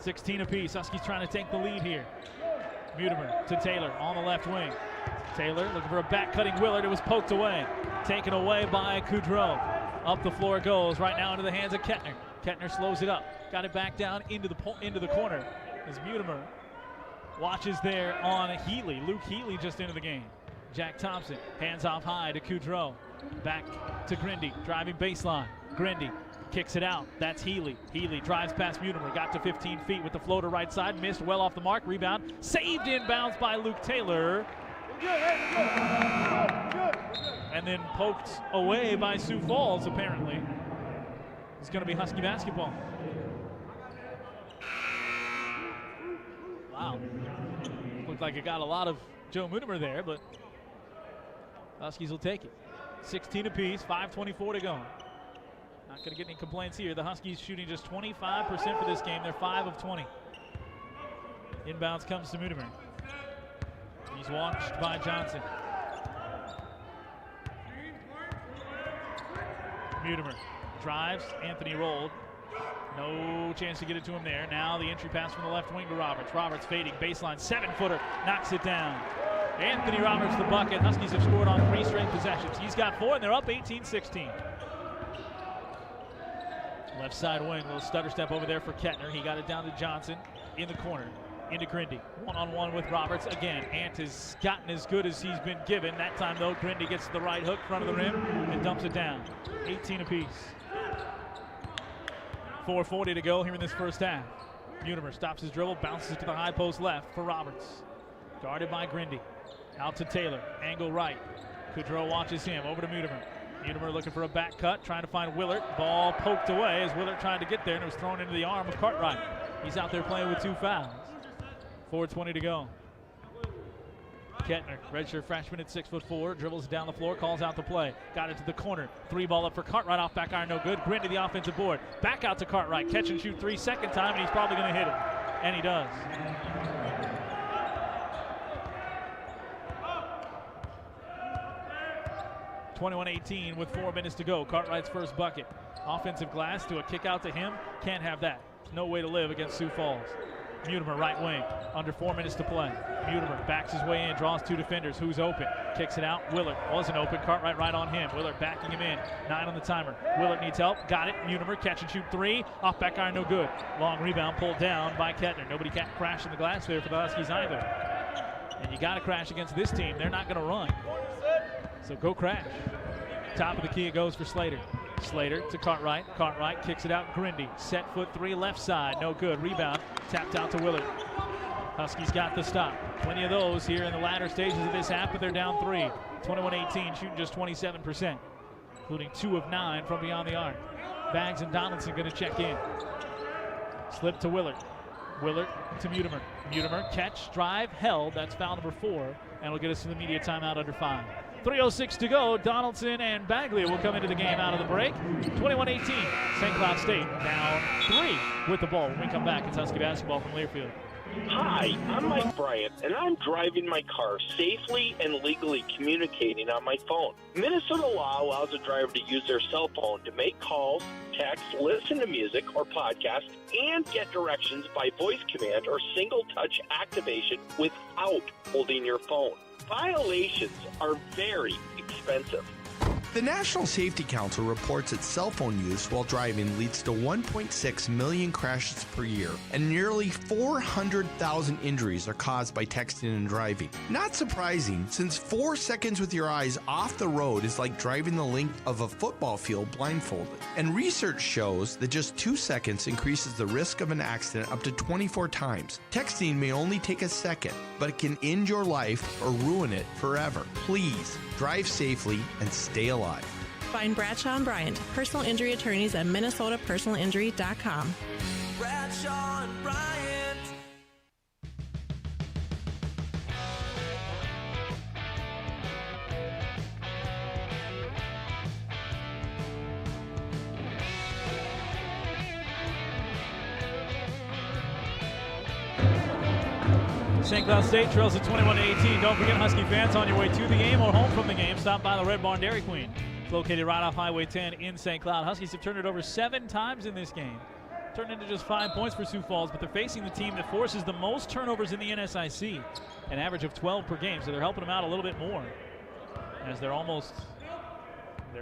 16 apiece. Huskies trying to take the lead here. Mutimer to Taylor on the left wing. Taylor looking for a back-cutting Willard. It was poked away. Taken away by Kudrow. Up the floor goes right now into the hands of Kettner. Kettner slows it up. Got it back down into the corner as Mutimer watches there on Healy. Luke Healy just into the game. Jack Thompson hands off high to Kudrow. Back to Grindy. Driving baseline. Grindy kicks it out. That's Healy. Healy drives past Mutimer. Got to 15 feet with the floater right side. Missed well off the mark. Rebound. Saved inbounds by Luke Taylor. And then poked away by Sioux Falls, apparently. It's going to be Husky basketball. Wow. Looked like it got a lot of Joe Mutimer there, but Huskies will take it. 16 apiece, 5:24 to go. Not going to get any complaints here. The Huskies shooting just 25% for this game. They're 5 of 20. Inbounds comes to Mutimer. He's watched by Johnson. Mutimer drives. Anthony rolled. No chance to get it to him there. Now the entry pass from the left wing to Roberts. Roberts fading. Baseline. 7-footer. Knocks it down. Anthony Roberts the bucket. Huskies have scored on 3 straight possessions. He's got 4, and they're up 18-16. Left side wing, little stutter step over there for Kettner. He got it down to Johnson in the corner. Into Grindy. One-on-one with Roberts. Again, Ant has gotten as good as he's been given. That time, though, Grindy gets to the right hook, front of the rim, and dumps it down. 18 apiece. 4:40 to go here in this first half. Unimer stops his dribble, bounces it to the high post left for Roberts. Guarded by Grindy. Out to Taylor. Angle right. Kudrow watches him. Over to Mutimer. Mutimer looking for a back cut, trying to find Willert. Ball poked away as Willert tried to get there, and it was thrown into the arm of Cartwright. He's out there playing with 2 fouls. 4:20 to go. Kettner, redshirt freshman at 6'4", dribbles down the floor, calls out the play. Got it to the corner. 3-ball up for Cartwright, off back iron, no good. Grindy the offensive board. Back out to Cartwright. Catch and shoot 3 second time, and he's probably going to hit it. And he does. (21-18) with 4 minutes to go. Cartwright's first bucket. Offensive glass to a kick out to him. Can't have that. No way to live against Sioux Falls. Mutimer, right wing, under 4 minutes to play. Mutimer backs his way in, draws 2 defenders. Who's open? Kicks it out. Willert wasn't open. Cartwright right on him. Willert backing him in. 9 on the timer. Willert needs help. Got it. Mutimer, catch and shoot 3. Off back iron, no good. Long rebound pulled down by Kettner. Nobody can't crash in the glass there for the Huskies either. And you got to crash against this team. They're not going to run. So go crash. Top of the key it goes for Slater. Slater to Cartwright. Cartwright kicks it out. Grindy. Set foot 3 left side. No good. Rebound. Tapped out to Willard. Huskies got the stop. Plenty of those here in the latter stages of this half, but they're down 3. 21-18, shooting just 27%, including 2 of 9 from beyond the arc. Baggs and Donaldson going to check in. Slip to Willard. Willard to Mutimer. Mutimer, catch, drive, held. That's foul number 4, and will get us to the media timeout under 5. 3:06 to go. Donaldson and Bagley will come into the game out of the break. 21-18. St. Cloud State down 3 with the ball. When we come back, it's Husky basketball from Learfield. Hi, I'm Mike Bryant, and I'm driving my car safely and legally communicating on my phone. Minnesota law allows a driver to use their cell phone to make calls, text, listen to music or podcasts, and get directions by voice command or single-touch activation without holding your phone. Violations are very expensive. The National Safety Council reports that cell phone use while driving leads to 1.6 million crashes per year, and nearly 400,000 injuries are caused by texting and driving. Not surprising, since 4 seconds with your eyes off the road is like driving the length of a football field blindfolded. And research shows that just 2 seconds increases the risk of an accident up to 24 times. Texting may only take a second, but it can end your life or ruin it forever. Please, drive safely and stay alive. Find Bradshaw and Bryant, personal injury attorneys at minnesotapersonalinjury.com. Bradshaw and Bryant. St. Cloud State trails at 21-18. Don't forget, Husky fans, on your way to the game or home from the game, stop by the Red Barn Dairy Queen. It's located right off Highway 10 in St. Cloud. Huskies have turned it over 7 times in this game. Turned into just 5 points for Sioux Falls, but they're facing the team that forces the most turnovers in the NSIC, an average of 12 per game, so they're helping them out a little bit more, as they're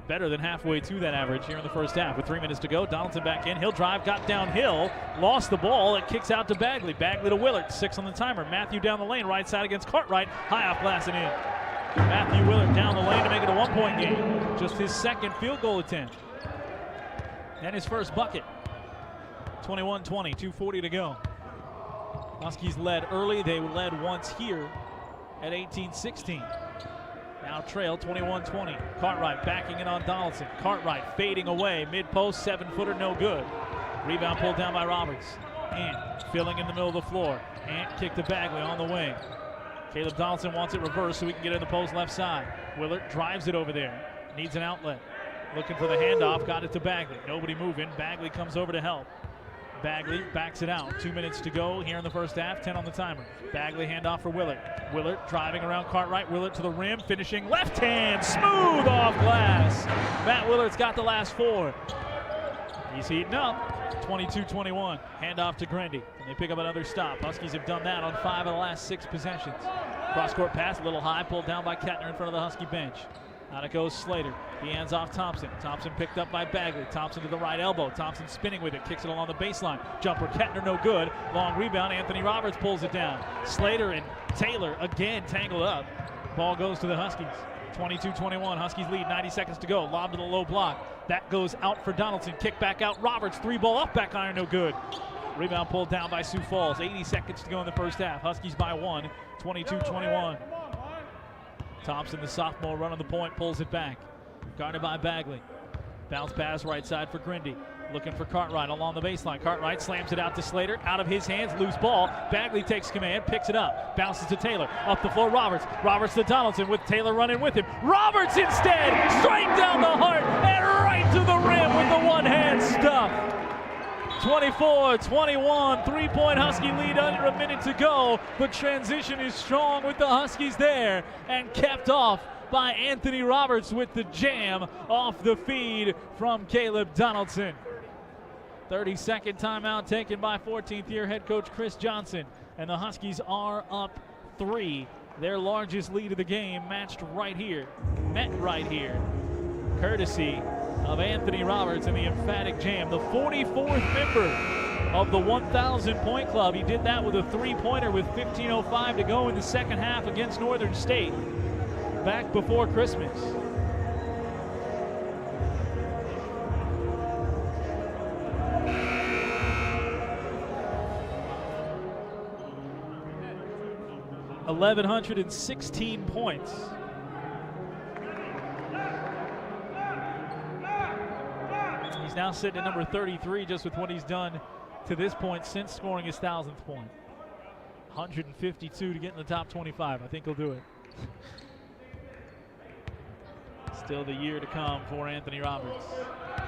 better than halfway to that average here in the first half. With 3 minutes to go, Donaldson back in. He'll drive, got downhill, lost the ball. It kicks out to Bagley. Bagley to Willard, 6 on the timer. Matthew down the lane, right side against Cartwright. High off glass and in. Matthew Willard down the lane to make it a 1-point game. Just his second field goal attempt. And his first bucket. 21-20, 2:40 to go. Huskies led early. They led once here at 18-16. Now trail 21-20. Cartwright backing it on Donaldson. Cartwright fading away. Mid-post, 7-footer, no good. Rebound pulled down by Roberts. Ant filling in the middle of the floor. Ant kicked to Bagley on the wing. Caleb Donaldson wants it reversed so he can get in the post left side. Willard drives it over there. Needs an outlet. Looking for the handoff. Got it to Bagley. Nobody moving. Bagley comes over to help. Bagley backs it out. 2 minutes to go here in the first half. 10 on the timer. Bagley handoff for Willard. Willard driving around Cartwright. Willard to the rim. Finishing left hand. Smooth off glass. Matt Willard's got the last 4. He's heating up. 22-21. Handoff to Grindy. And they pick up another stop. Huskies have done that on 5 of the last 6 possessions. Cross-court pass, a little high, pulled down by Kettner in front of the Husky bench. Out it goes Slater. He hands off Thompson. Thompson picked up by Bagley. Thompson to the right elbow. Thompson spinning with it. Kicks it along the baseline. Jumper. Kettner no good. Long rebound. Anthony Roberts pulls it down. Slater and Taylor again tangled up. Ball goes to the Huskies. 22-21. Huskies lead. 90 seconds to go. Lob to the low block. That goes out for Donaldson. Kick back out. Roberts. 3-ball up. Back iron no good. Rebound pulled down by Sioux Falls. 80 seconds to go in the first half. Huskies by 1. 22-21. Thompson, the sophomore, run on the point, pulls it back. Guarded by Bagley. Bounce pass right side for Grindy. Looking for Cartwright along the baseline. Cartwright slams it out to Slater. Out of his hands, loose ball. Bagley takes command, picks it up. Bounces to Taylor. Up the floor, Roberts. Roberts to Donaldson with Taylor running with him. Roberts instead, straight down the heart and right to the rim with the one-hand stuff. 24-21, three-point Husky lead under a minute to go, but transition is strong with the Huskies there and kept off by Anthony Roberts with the jam off the feed from Caleb Donaldson. 30-second timeout taken by 14th-year head coach Chris Johnson, and the Huskies are up 3. Their largest lead of the game met right here, courtesy of Anthony Roberts and the emphatic jam, the 44th member of the 1,000-point club. He did that with a three-pointer with 15:05 to go in the second half against Northern State back before Christmas. $1,116 points. He's now sitting at number 33 just with what he's done to this point since scoring his 1,000th point. 152 to get in the top 25. I think he'll do it. Still the year to come for Anthony Roberts.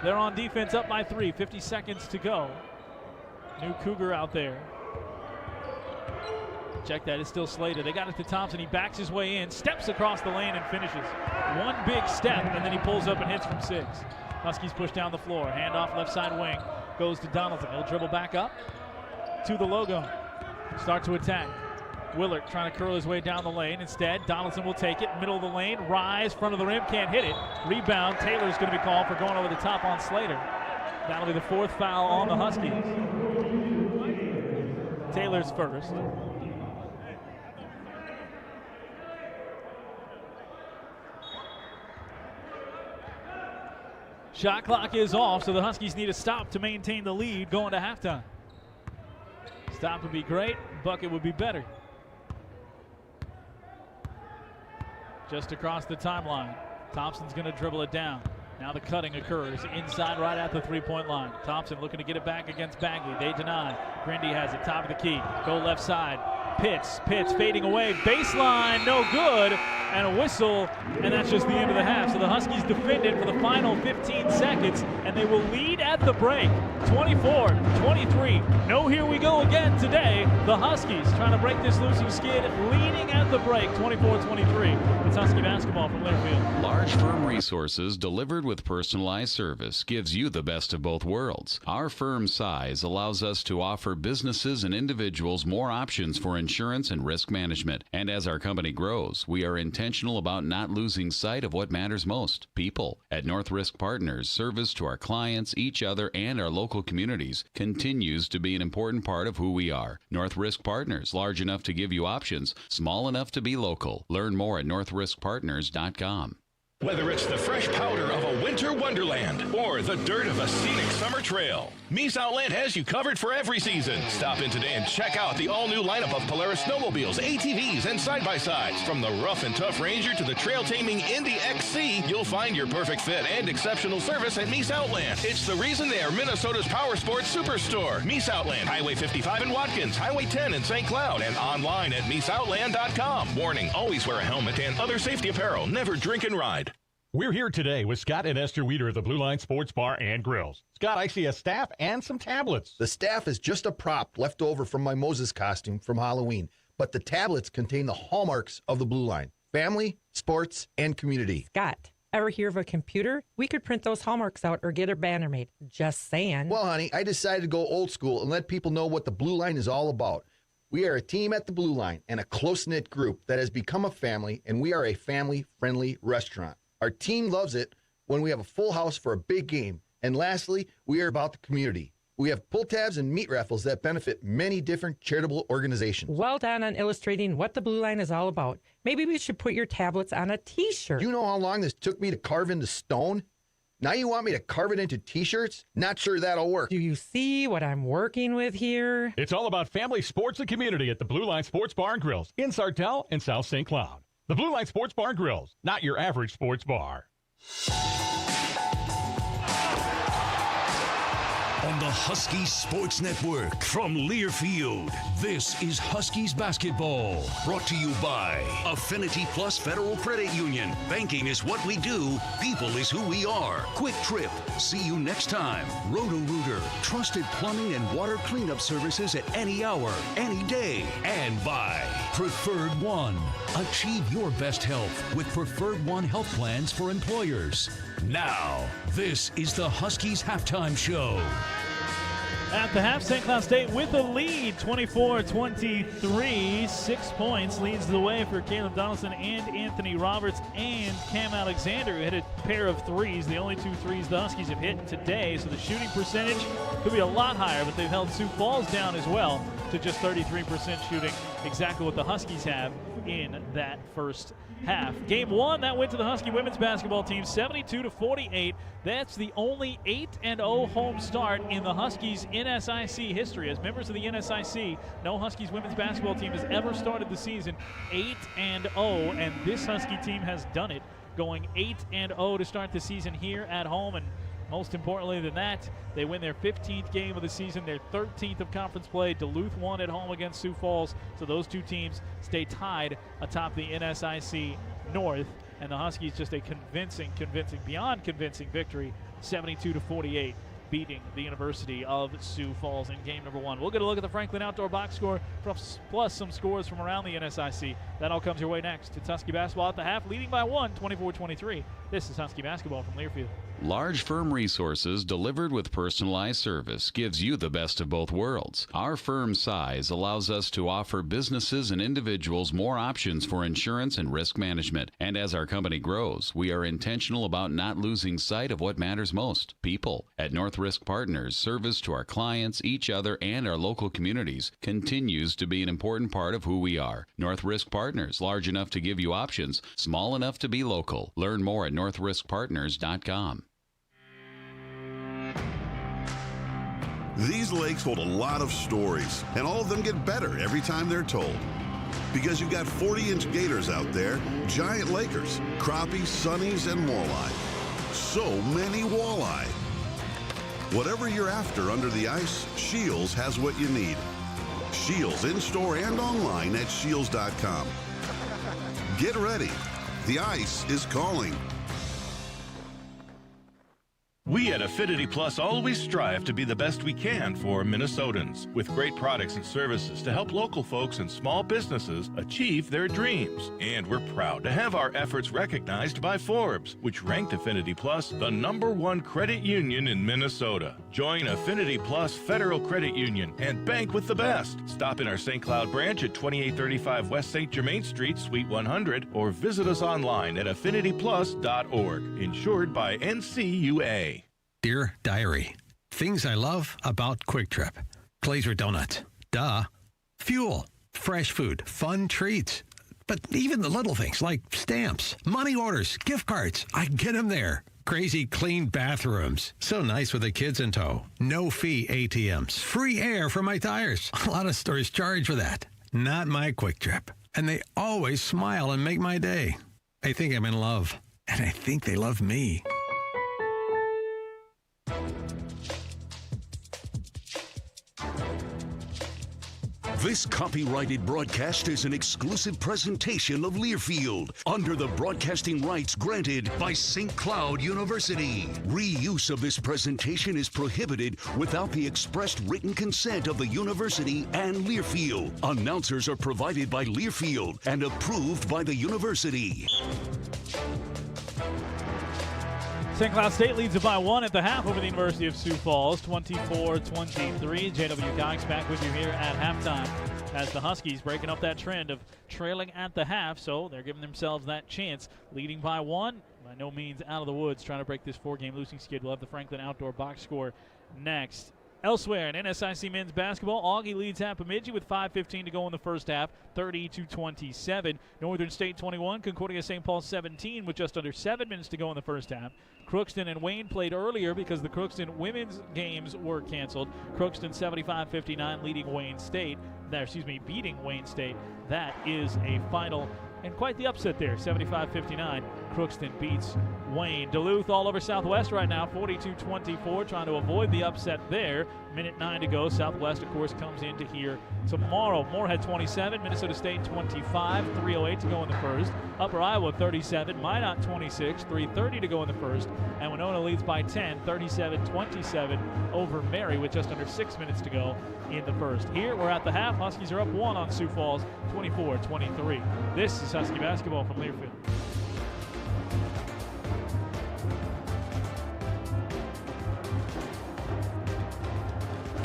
They're on defense up by 3. 50 seconds to go. New Cougar out there. Check that, it's still Slater. They got it to Thompson. He backs his way in, steps across the lane and finishes. One big step, and then he pulls up and hits from 6. Huskies push down the floor. Handoff left side wing. Goes to Donaldson. He'll dribble back up to the logo. Start to attack. Willard trying to curl his way down the lane. Instead, Donaldson will take it. Middle of the lane. Rise, front of the rim. Can't hit it. Rebound. Taylor's going to be called for going over the top on Slater. That'll be the 4th foul on the Huskies. Taylor's first. Shot clock is off, so the Huskies need a stop to maintain the lead going to halftime. Stop would be great, bucket would be better. Just across the timeline, Thompson's going to dribble it down. Now the cutting occurs inside right at the three-point line. Thompson looking to get it back against Bagley. They deny. Grindy has it, top of the key. Go left side. Pitts fading away. Baseline, no good. And a whistle, and that's just the end of the half. So the Huskies defend it for the final 15 seconds, and they will lead at the break, 24-23. No here we go again today. The Huskies trying to break this losing skid, leading at the break, 24-23. It's Husky basketball from Learfield. Large firm resources delivered with personalized service gives you the best of both worlds. Our firm size allows us to offer businesses and individuals more options for insurance and risk management. And as our company grows, we are intentional about not losing sight of what matters most, people. At North Risk Partners, service to our clients, each other, and our local communities continues to be an important part of who we are. North Risk Partners, large enough to give you options, small enough to be local. Learn more at northriskpartners.com. Whether it's the fresh powder of a winter wonderland or the dirt of a scenic summer trail, Mies Outland has you covered for every season. Stop in today and check out the all-new lineup of Polaris snowmobiles, ATVs, and side-by-sides. From the rough and tough Ranger to the trail-taming Indy XC, you'll find your perfect fit and exceptional service at Mies Outland. It's the reason they are Minnesota's power sports superstore. Mies Outland, Highway 55 in Watkins, Highway 10 in St. Cloud, and online at MiesOutland.com. Warning, always wear a helmet and other safety apparel. Never drink and ride. We're here today with Scott and Esther Weeder of the Blue Line Sports Bar and Grills. Scott, I see a staff and some tablets. The staff is just a prop left over from my Moses costume from Halloween, but the tablets contain the hallmarks of the Blue Line: family, sports, and community. Scott, ever hear of a computer? We could print those hallmarks out or get a banner made. Just saying. Well, honey, I decided to go old school and let people know what the Blue Line is all about. We are a team at the Blue Line and a close-knit group that has become a family, and we are a family-friendly restaurant. Our team loves it when we have a full house for a big game. And lastly, we are about the community. We have pull tabs and meat raffles that benefit many different charitable organizations. Well done on illustrating what the Blue Line is all about. Maybe we should put your tablets on a T-shirt. You know how long this took me to carve into stone? Now you want me to carve it into T-shirts? Not sure that'll work. Do you see what I'm working with here? It's all about family, sports, and community at the Blue Line Sports Bar and Grills in Sartell and South St. Cloud. The Blue Line Sports Bar and Grills, not your average sports bar. On the Huskies Sports Network from Learfield, this is Huskies basketball. Brought to you by Affinity Plus Federal Credit Union. Banking is what we do. People is who we are. Quick Trip. See you next time. Roto-Rooter. Trusted plumbing and water cleanup services at any hour, any day. And by Preferred One. Achieve your best health with Preferred One health plans for employers. Now, this is the Huskies halftime show. At the half, St. Cloud State with a lead, 24-23. 6 points leads the way for Caleb Donaldson and Anthony Roberts and Cam Alexander, who hit a pair of threes, the only 2 threes the Huskies have hit today. So the shooting percentage could be a lot higher, but they've held Sioux Falls down as well to just 33% shooting, exactly what the Huskies have in that first half. Game 1, that went to the Husky women's basketball team, 72-48. That's the only 8-0 home start in the Huskies NSIC history. As members of the NSIC, no Huskies women's basketball team has ever started the season 8-0, and this Husky team has done it, going 8-0 to start the season here at home. And most importantly than that, they win their 15th game of the season, their 13th of conference play. Duluth won at home against Sioux Falls, so those two teams stay tied atop the NSIC North. And the Huskies just a convincing, beyond convincing victory, 72-48, beating the University of Sioux Falls in game number 1. We'll get a look at the Franklin Outdoor Box Score, plus some scores from around the NSIC. That all comes your way next. It's Husky basketball at the half, leading by 1, 24-23. This is Husky basketball from Learfield. Large firm resources delivered with personalized service gives you the best of both worlds. Our firm size allows us to offer businesses and individuals more options for insurance and risk management. And as our company grows, we are intentional about not losing sight of what matters most, people. At North Risk Partners, service to our clients, each other, and our local communities continues to be an important part of who we are. North Risk Partners, large enough to give you options, small enough to be local. Learn more at northriskpartners.com. These lakes hold a lot of stories, and all of them get better every time they're told. Because you've got 40-inch gators out there, giant lakers, crappies, sunnies, and walleye. So many walleye. Whatever you're after under the ice, Shields has what you need. Shields in-store and online at shields.com. Get ready. The ice is calling. We at Affinity Plus always strive to be the best we can for Minnesotans, with great products and services to help local folks and small businesses achieve their dreams. And we're proud to have our efforts recognized by Forbes, which ranked Affinity Plus the #1 credit union in Minnesota. Join Affinity Plus Federal Credit Union and bank with the best. Stop in our St. Cloud branch at 2835 West St. Germain Street, Suite 100, or visit us online at affinityplus.org. Insured by NCUA. Dear Diary, things I love about Quick Trip. Glazer donuts. Duh. Fuel. Fresh food. Fun treats. But even the little things like stamps, money orders, gift cards, I get them there. Crazy clean bathrooms. So nice with the kids in tow. No fee ATMs. Free air for my tires. A lot of stores charge for that. Not my Quick Trip. And they always smile and make my day. I think I'm in love. And I think they love me. This copyrighted broadcast is an exclusive presentation of Learfield under the broadcasting rights granted by St. Cloud University. Reuse of this presentation is prohibited without the expressed written consent of the university and Learfield. Announcers are provided by Learfield and approved by the university. St. Cloud State leads it by 1 at the half over the University of Sioux Falls, 24-23. J.W. Cox back with you here at halftime as the Huskies breaking up that trend of trailing at the half, so they're giving themselves that chance, leading by 1. by no means out of the woods, trying to break this 4-game losing skid. We'll have the Franklin Outdoor Box Score next. Elsewhere in NSIC men's basketball, Augie leads Appomattox with 5:15 to go in the first half, 30-27. Northern State 21, Concordia St. Paul 17 with just under 7 minutes to go in the first half. Crookston and Wayne played earlier because the Crookston women's games were canceled. Crookston 75-59 leading Wayne State. Beating Wayne State. That is a final and quite the upset there, 75-59. Crookston beats Wayne. Duluth all over Southwest right now, 42-24, trying to avoid the upset there. Minute 9 to go. Southwest, of course, comes into here tomorrow. Moorhead 27, Minnesota State 25, 3:08 to go in the first. Upper Iowa 37, Minot 26, 3:30 to go in the first. And Winona leads by 10, 37-27 over Mary with just under 6 minutes to go in the first. Here we're at the half. Huskies are up 1 on Sioux Falls, 24-23. This is Husky basketball from Learfield.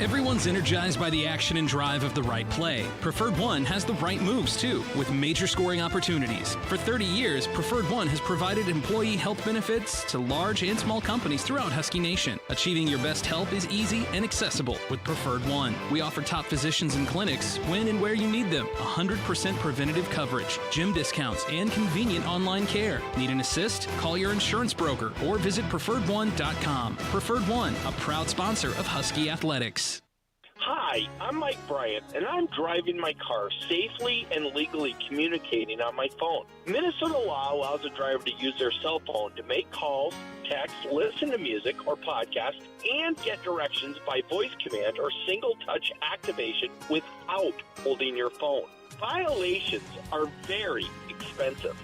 Everyone's energized by the action and drive of the right play. Preferred One has the right moves, too, with major scoring opportunities. For 30 years, Preferred One has provided employee health benefits to large and small companies throughout Husky Nation. Achieving your best health is easy and accessible with Preferred One. We offer top physicians and clinics when and where you need them. 100% preventative coverage, gym discounts, and convenient online care. Need an assist? Call your insurance broker or visit preferredone.com. Preferred One, a proud sponsor of Husky Athletics. Hi, I'm Mike Bryant, and I'm driving my car safely and legally communicating on my phone. Minnesota law allows a driver to use their cell phone to make calls, text, listen to music or podcast, and get directions by voice command or single-touch activation without holding your phone. Violations are very expensive.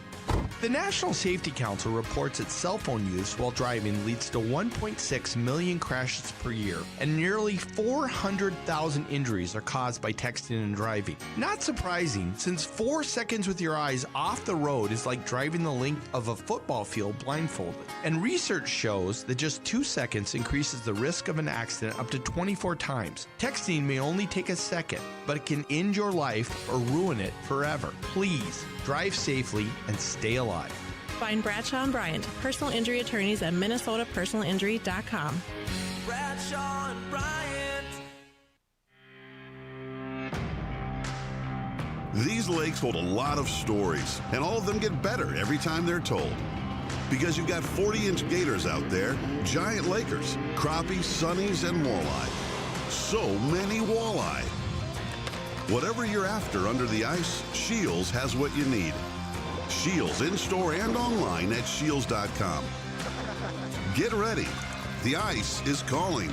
The National Safety Council reports that cell phone use while driving leads to 1.6 million crashes per year, and nearly 400,000 injuries are caused by texting and driving. Not surprising, since 4 seconds with your eyes off the road is like driving the length of a football field blindfolded. And research shows that just 2 seconds increases the risk of an accident up to 24 times. Texting may only take a second, but it can end your life or ruin it forever. Please, drive safely and stay alive. Find Bradshaw and Bryant, personal injury attorneys at minnesotapersonalinjury.com. Bradshaw and Bryant. These lakes hold a lot of stories, and all of them get better every time they're told. Because you've got 40-inch gators out there, giant lakers, crappies, sunnies, and walleye. So many walleye. Whatever you're after under the ice, Shields has what you need. Shields in-store and online at shields.com. Get ready. The ice is calling.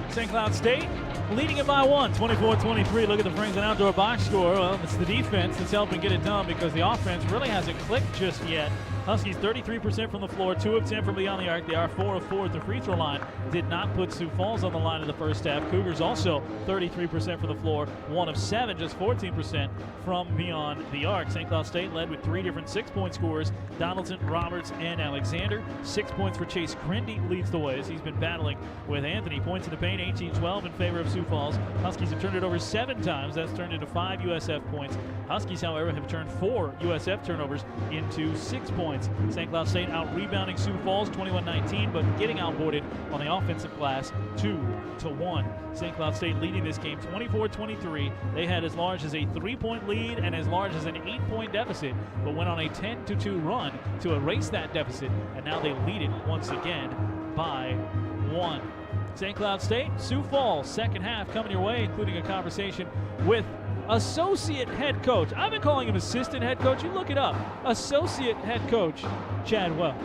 St. Cloud State leading it by 1, 24-23. Look at the Franklin Outdoor Box Score. Well, it's the defense that's helping get it done because the offense really hasn't clicked just yet. Huskies 33% from the floor, 2 of 10 from beyond the arc. They are 4 of 4 at the free throw line. Did not put Sioux Falls on the line in the first half. Cougars also 33% from the floor, 1 of 7, just 14% from beyond the arc. St. Cloud State led with 3 different 6-point scorers, Donaldson, Roberts, and Alexander. 6 points for Chase Grindy leads the way as he's been battling with Anthony. Points in the paint, 18-12 in favor of Sioux Falls. Huskies have turned it over 7 times. That's turned into 5 USF points. Huskies, however, have turned 4 USF turnovers into 6 points. St. Cloud State out-rebounding Sioux Falls 21-19, but getting outboarded on the offensive glass 2-1. St. Cloud State leading this game 24-23. They had as large as a 3-point lead and as large as an 8-point deficit, but went on a 10-2 run to erase that deficit, and now they lead it once again by 1. St. Cloud State, Sioux Falls, second half coming your way, including a conversation with associate head coach. I've been calling him assistant head coach. You look it up. Associate head coach Chad Well.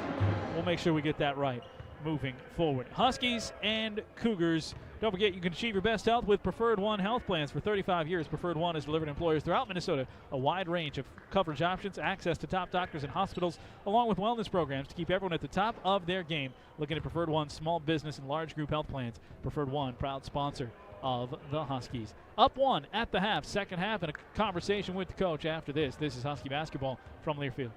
We'll make sure we get that right moving forward. Huskies and Cougars. Don't forget, you can achieve your best health with Preferred One health plans. For 35 years, Preferred One has delivered employers throughout Minnesota a wide range of coverage options, access to top doctors and hospitals, along with wellness programs to keep everyone at the top of their game. Looking at Preferred One small business and large group health plans. Preferred One, proud sponsor of the Huskies. Up 1 at the half, second half, and a conversation with the coach after this. This is Husky basketball from Learfield.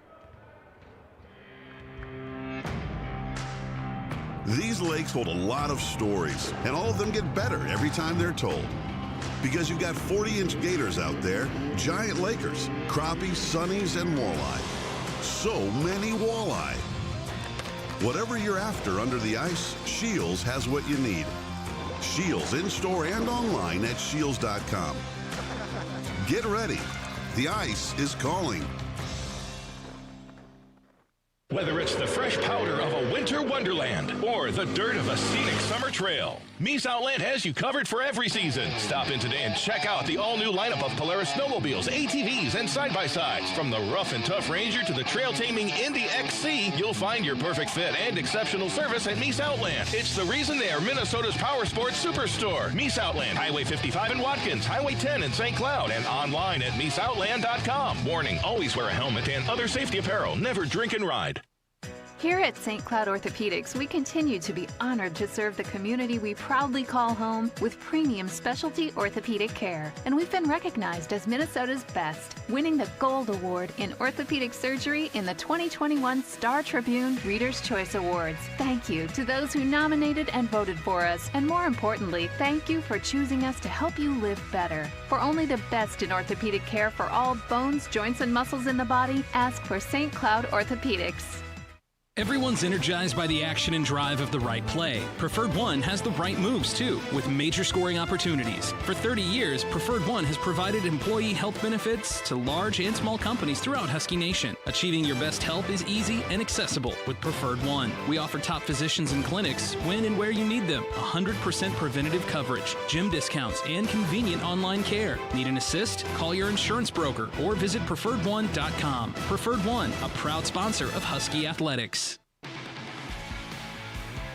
These lakes hold a lot of stories, and all of them get better every time they're told. Because you've got 40-inch gators out there, giant Lakers, crappies, sunnies, and walleye. So many walleye. Whatever you're after under the ice, Shields has what you need. Shields in-store and online at shields.com. Get ready. The ice is calling. Whether it's the fresh powder of a winter wonderland or the dirt of a scenic summer trail, Mies Outland has you covered for every season. Stop in today and check out the all-new lineup of Polaris snowmobiles, ATVs, and side-by-sides. From the rough and tough Ranger to the trail-taming Indy XC, you'll find your perfect fit and exceptional service at Mies Outland. It's the reason they are Minnesota's power sports superstore. Mies Outland, Highway 55 in Watkins, Highway 10 in St. Cloud, and online at MiesOutland.com. Warning, always wear a helmet and other safety apparel. Never drink and ride. Here at St. Cloud Orthopedics, we continue to be honored to serve the community we proudly call home with premium specialty orthopedic care. And we've been recognized as Minnesota's best, winning the Gold Award in Orthopedic Surgery in the 2021 Star Tribune Reader's Choice Awards. Thank you to those who nominated and voted for us. And more importantly, thank you for choosing us to help you live better. For only the best in orthopedic care for all bones, joints, and muscles in the body, ask for St. Cloud Orthopedics. Everyone's energized by the action and drive of the right play. Preferred One has the right moves, too, with major scoring opportunities. For 30 years, Preferred One has provided employee health benefits to large and small companies throughout Husky Nation. Achieving your best health is easy and accessible with Preferred One. We offer top physicians and clinics when and where you need them. 100% preventative coverage, gym discounts, and convenient online care. Need an assist? Call your insurance broker or visit preferredone.com. Preferred One, a proud sponsor of Husky Athletics.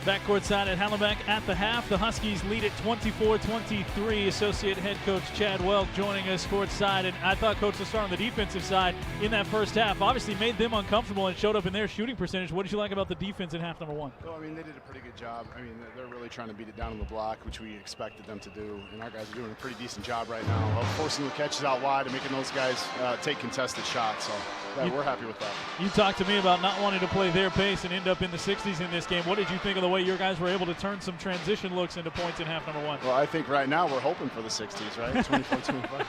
Back courtside at Hallenbeck at the half. The Huskies lead at 24-23. Associate head coach Chad Welk joining us courtside. And I thought Coach will start on the defensive side in that first half. Obviously made them uncomfortable and showed up in their shooting percentage. What did you like about the defense in half number one? Well, I mean, they did a pretty good job. I mean, they're really trying to beat it down on the block, which we expected them to do. And our guys are doing a pretty decent job right now of forcing the catches out wide and making those guys take contested shots. So, yeah, we're happy with that. You talked to me about not wanting to play their pace and end up in the 60s in this game. What did you think of the way your guys were able to turn some transition looks into points in half number one? Well, I think right now we're hoping for the 60s, right? 24-25.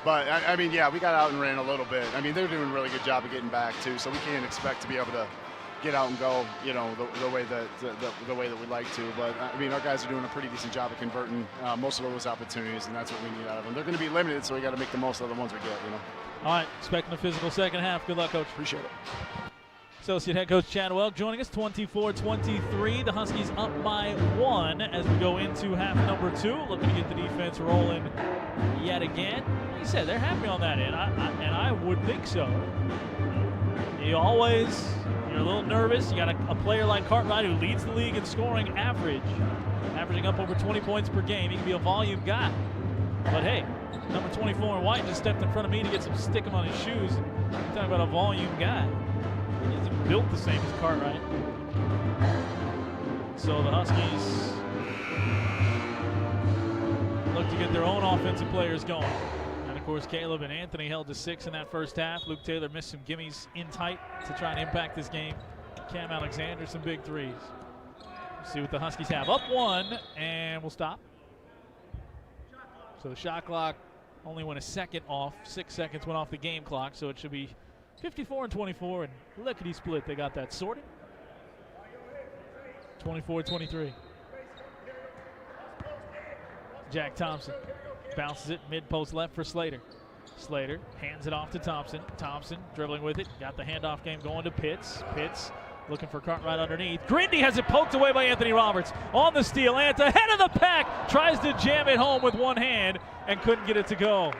But, I mean, yeah, we got out and ran a little bit. I mean, they're doing a really good job of getting back, too, so we can't expect to be able to get out and go, you know, the way that we'd like to. But, I mean, our guys are doing a pretty decent job of converting most of those opportunities, and that's what we need out of them. They're going to be limited, so we got to make the most of the ones we get, you know. All right, expecting a physical second half. Good luck, Coach. Appreciate it. Associate head coach Chad Welk joining us, 24-23. The Huskies up by 1 as we go into half number 2. Looking to get the defense rolling yet again. Like you said, they're happy on that end, and I would think so. You're a little nervous. You got a player like Cartwright who leads the league in scoring averaging up over 20 points per game. He can be a volume guy. But hey, number 24 in white just stepped in front of me to get some stick him on his shoes. You're talking about a volume guy. He isn't built the same as Cartwright. So the Huskies look to get their own offensive players going. And of course, Caleb and Anthony held to 6 in that first half. Luke Taylor missed some gimmies in tight to try and impact this game. Cam Alexander, some big threes. Let's see what the Huskies have. Up 1, and we'll stop. So the shot clock only went a second off. 6 seconds went off the game clock, so it should be 54-24, and lickety split. They got that sorted. 24-23. Jack Thompson bounces it mid-post left for Slater. Slater hands it off to Thompson. Thompson dribbling with it. Got the handoff game going to Pitts. Pitts looking for Cartwright underneath. Grindy has it poked away by Anthony Roberts. On the steal, Ant ahead of the pack. Tries to jam it home with one hand and couldn't get it to go.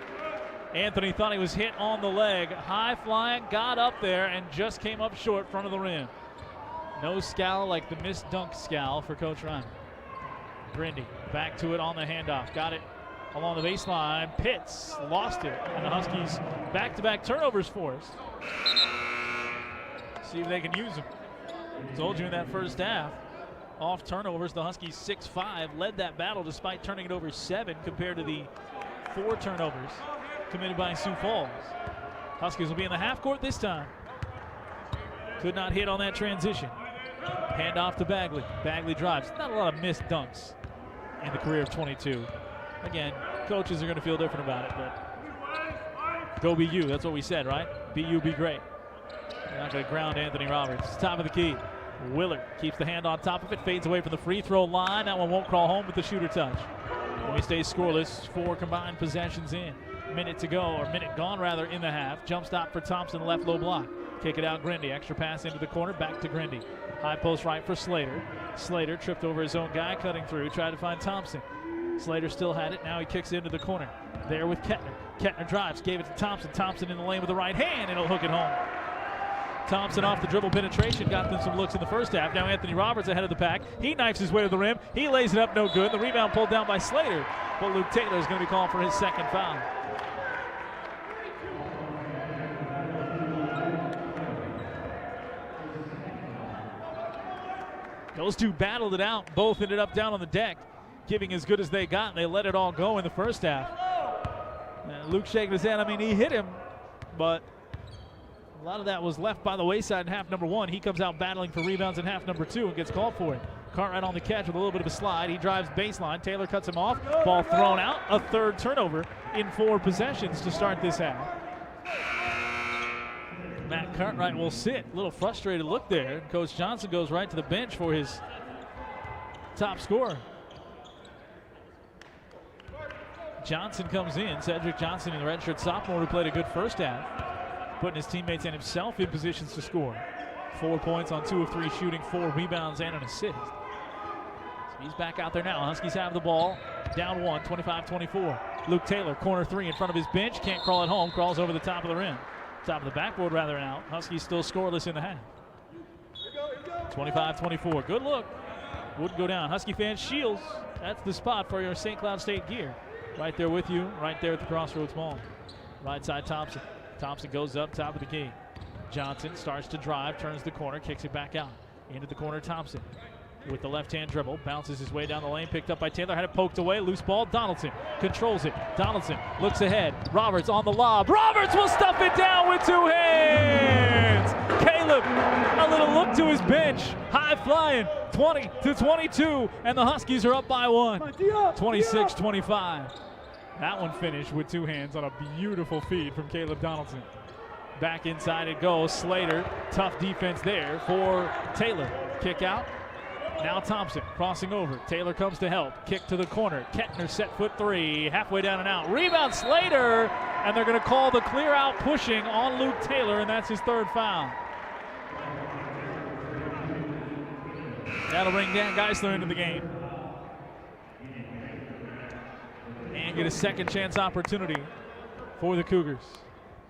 Anthony thought he was hit on the leg. High flying, got up there, and just came up short front of the rim. No scowl like the missed dunk scowl for Coach Ryan. Grindy back to it on the handoff. Got it along the baseline. Pitts lost it, and the Huskies back-to-back turnovers forced. See if they can use them. Told you in that first half, off turnovers, the Huskies 6-5 led that battle despite turning it over 7 compared to the 4 turnovers committed by Sioux Falls. Huskies will be in the half court this time. Could not hit on that transition. Hand off to Bagley. Bagley drives. Not a lot of missed dunks in the career of 22. Again, coaches are going to feel different about it, but go be you. That's what we said, right? Be you, be great. You're not going to ground Anthony Roberts. Top of the key. Willard keeps the hand on top of it, fades away from the free throw line. That one won't crawl home with the shooter touch. And we stay scoreless, 4 combined possessions in. Minute to go, or minute gone rather, in the half. Jump stop for Thompson, left low block. Kick it out, Grindy. Extra pass into the corner, back to Grindy. High post right for Slater. Slater tripped over his own guy, cutting through, tried to find Thompson. Slater still had it, now he kicks it into the corner. There with Kettner. Kettner drives, gave it to Thompson. Thompson in the lane with the right hand, and he'll hook it home. Thompson off the dribble penetration, got them some looks in the first half. Now Anthony Roberts ahead of the pack. He knifes his way to the rim. He lays it up, no good. The rebound pulled down by Slater, but Luke Taylor is going to be called for his second foul. Those two battled it out. Both ended up down on the deck, giving as good as they got. They let it all go in the first half. And Luke shaking his head. I mean, he hit him, but a lot of that was left by the wayside in half number 1. He comes out battling for rebounds in half number 2 and gets called for it. Cartwright on the catch with a little bit of a slide. He drives baseline. Taylor cuts him off. Ball thrown out. A third turnover in 4 possessions to start this half. Matt Cartwright will sit. A little frustrated look there. Coach Johnson goes right to the bench for his top scorer. Johnson comes in. Cedric Johnson, the redshirt sophomore, who played a good first half, putting his teammates and himself in positions to score. 4 points on 2 of 3 shooting, 4 rebounds and an assist. So he's back out there now. Huskies have the ball. Down 1, 25-24. Luke Taylor, corner 3 in front of his bench. Can't crawl it home. Crawls over the top of the rim. Top of the backboard rather than out. Huskies still scoreless in the half. 25-24. Good look. Wouldn't go down. Husky fans, Shields. That's the spot for your St. Cloud State gear. Right there with you. Right there at the Crossroads Mall. Right side Thompson. Thompson goes up top of the key. Johnson starts to drive, turns the corner, kicks it back out. Into the corner, Thompson with the left-hand dribble, bounces his way down the lane, picked up by Taylor, had it poked away, loose ball, Donaldson controls it. Donaldson looks ahead, Roberts on the lob. Roberts will stuff it down with 2 hands! Caleb, a little look to his bench, high flying, 20-22, and the Huskies are up by 1, 26-25. That one finished with 2 hands on a beautiful feed from Caleb Donaldson. Back inside it goes. Slater, tough defense there for Taylor. Kick out. Now Thompson crossing over. Taylor comes to help. Kick to the corner. Kettner set foot 3. Halfway down and out. Rebound Slater. And they're going to call the clear out pushing on Luke Taylor, and that's his 3rd foul. That'll bring Dan Geisler into the game. And get a second chance opportunity for the Cougars.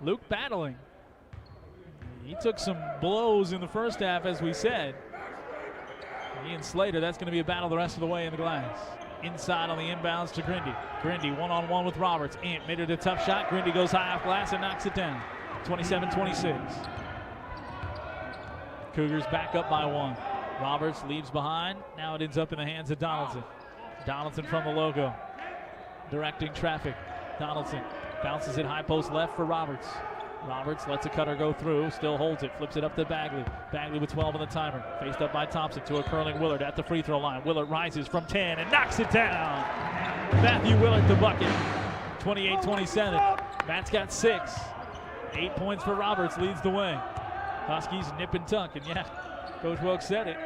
Luke battling. He took some blows in the first half, as we said. He and Slater, that's going to be a battle the rest of the way in the glass. Inside on the inbounds to Grindy. Grindy one-on-one with Roberts. Ant made it a tough shot. Grindy goes high off glass and knocks it down. 27-26. Cougars back up by 1. Roberts leaves behind. Now it ends up in the hands of Donaldson. Donaldson from the logo. Directing traffic. Donaldson bounces it high post left for Roberts. Roberts lets a cutter go through, still holds it, flips it up to Bagley. Bagley with 12 on the timer. Faced up by Thompson to a curling Willard at the free throw line. Willard rises from 10 and knocks it down. Matthew Willard the bucket. 28-27. Matt's got 6. 8 points for Roberts, leads the way. Huskies nip and tuck, and yeah, Coach Wilkes said it.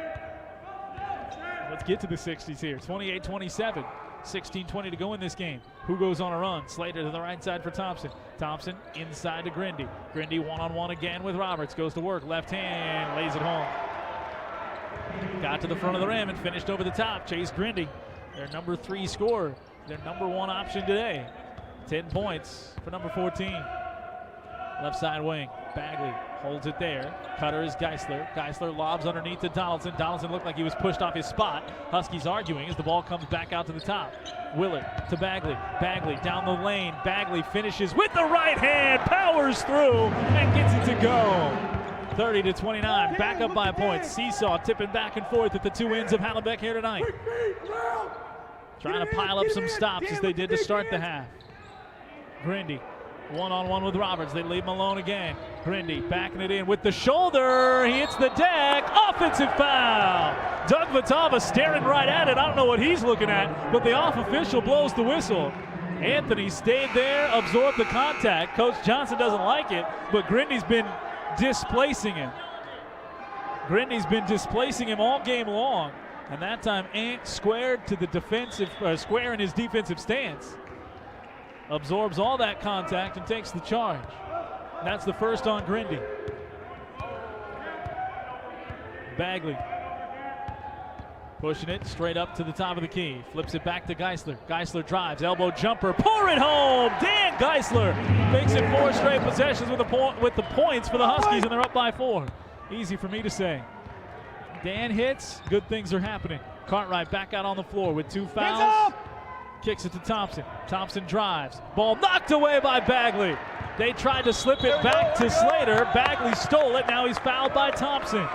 Let's get to the 60s here. 28-27. 16-20 to go in this game. Who goes on a run? Slater to the right side for Thompson. Thompson inside to Grindy. Grindy one-on-one again with Roberts. Goes to work. Left hand. Lays it home. Got to the front of the rim and finished over the top. Chase Grindy, their number 3 scorer. Their number 1 option today. 10 points for number 14. Left side wing. Bagley holds it there. Cutter is Geisler. Geisler lobs underneath to Donaldson. Donaldson looked like he was pushed off his spot. Huskies arguing as the ball comes back out to the top. Willard to Bagley. Bagley down the lane. Bagley finishes with the right hand. Powers through and gets it to go. 30-29. Back up by a point. Seesaw tipping back and forth at the 2 ends of Hallenbeck here tonight. Trying to pile up some stops as they did to start the half. Grindy one-on-one with Roberts. They leave him alone again. Grindy backing it in with the shoulder. He hits the deck. Offensive foul. Doug Vitava staring right at it. I don't know what he's looking at, but the off official blows the whistle. Anthony stayed there, absorbed the contact. Coach Johnson doesn't like it, but Grindy's been displacing him. Grindy's been displacing him all game long. And that time, Ant squared to the defensive, square in his defensive stance. Absorbs all that contact and takes the charge. That's the first on Grindy. Bagley pushing it straight up to the top of the key. Flips it back to Geisler. Geisler drives, elbow jumper, pour it home. Dan Geisler makes it 4 straight possessions with the points for the Huskies, and they're up by 4. Easy for me to say. Dan hits, good things are happening. Cartwright back out on the floor with 2 fouls. Kicks it to Thompson. Thompson drives. Ball knocked away by Bagley. They tried to slip it back to Slater. Bagley stole it. Now he's fouled by Thompson.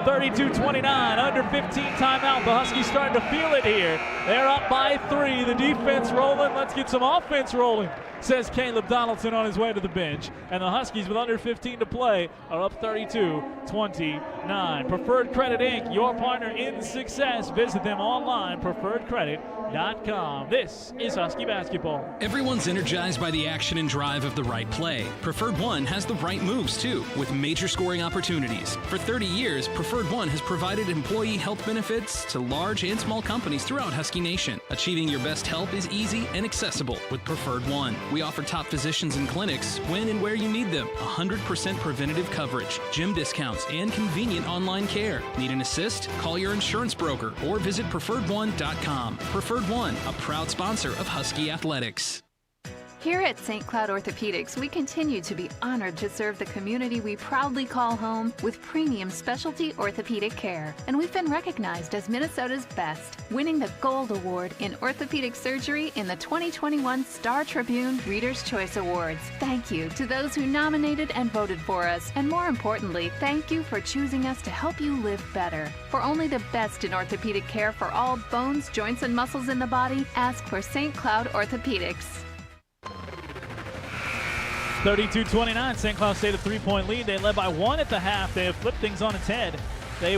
32-29, under 15 timeout. The Huskies starting to feel it here. They're up by 3. The defense rolling. Let's get some offense rolling, says Caleb Donaldson on his way to the bench. And the Huskies, with under 15 to play, are up 32-29. Preferred Credit Inc., your partner in success. Visit them online, preferredcredit.com. This is Husky basketball. Everyone's energized by the action and drive of the right play. Preferred One has the right moves, too, with major scoring opportunities. For 30 years, Preferred One has provided employee health benefits to large and small companies throughout Husky Nation. Achieving your best health is easy and accessible with Preferred One. We offer top physicians and clinics when and where you need them. 100% preventative coverage, gym discounts, and convenient online care. Need an assist? Call your insurance broker or visit preferredone.com. Preferred One, a proud sponsor of Husky Athletics. Here at St. Cloud Orthopedics, we continue to be honored to serve the community we proudly call home with premium specialty orthopedic care. And we've been recognized as Minnesota's best, winning the Gold Award in orthopedic surgery in the 2021 Star Tribune Reader's Choice Awards. Thank you to those who nominated and voted for us. And more importantly, thank you for choosing us to help you live better. For only the best in orthopedic care for all bones, joints, and muscles in the body, ask for St. Cloud Orthopedics. 32-29, St. Cloud stayed a 3-point lead. They led by 1 at the half. They have flipped things on its head. They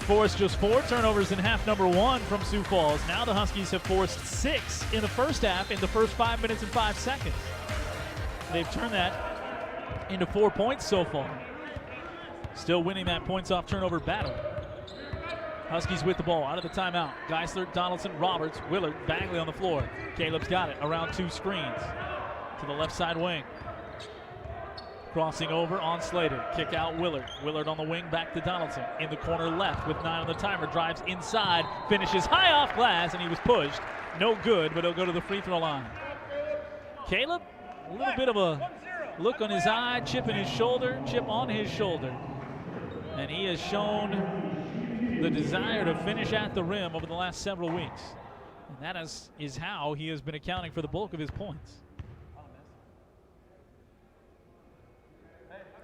forced just 4 turnovers in half number 1 from Sioux Falls. Now the Huskies have forced 6 in the first half in the first 5 minutes and 5 seconds. They've turned that into 4 points so far. Still winning that points off turnover battle. Huskies with the ball out of the timeout. Geisler, Donaldson, Roberts, Willard, Bagley on the floor. Caleb's got it around 2 screens to the left side wing. Crossing over on Slater. Kick out Willard. Willard on the wing, back to Donaldson. In the corner left with 9 on the timer. Drives inside. Finishes high off glass, and he was pushed. No good, but he'll go to the free throw line. Caleb, a little bit of a look on his eye, chip on his shoulder. And he has shown the desire to finish at the rim over the last several weeks. And that is how he has been accounting for the bulk of his points.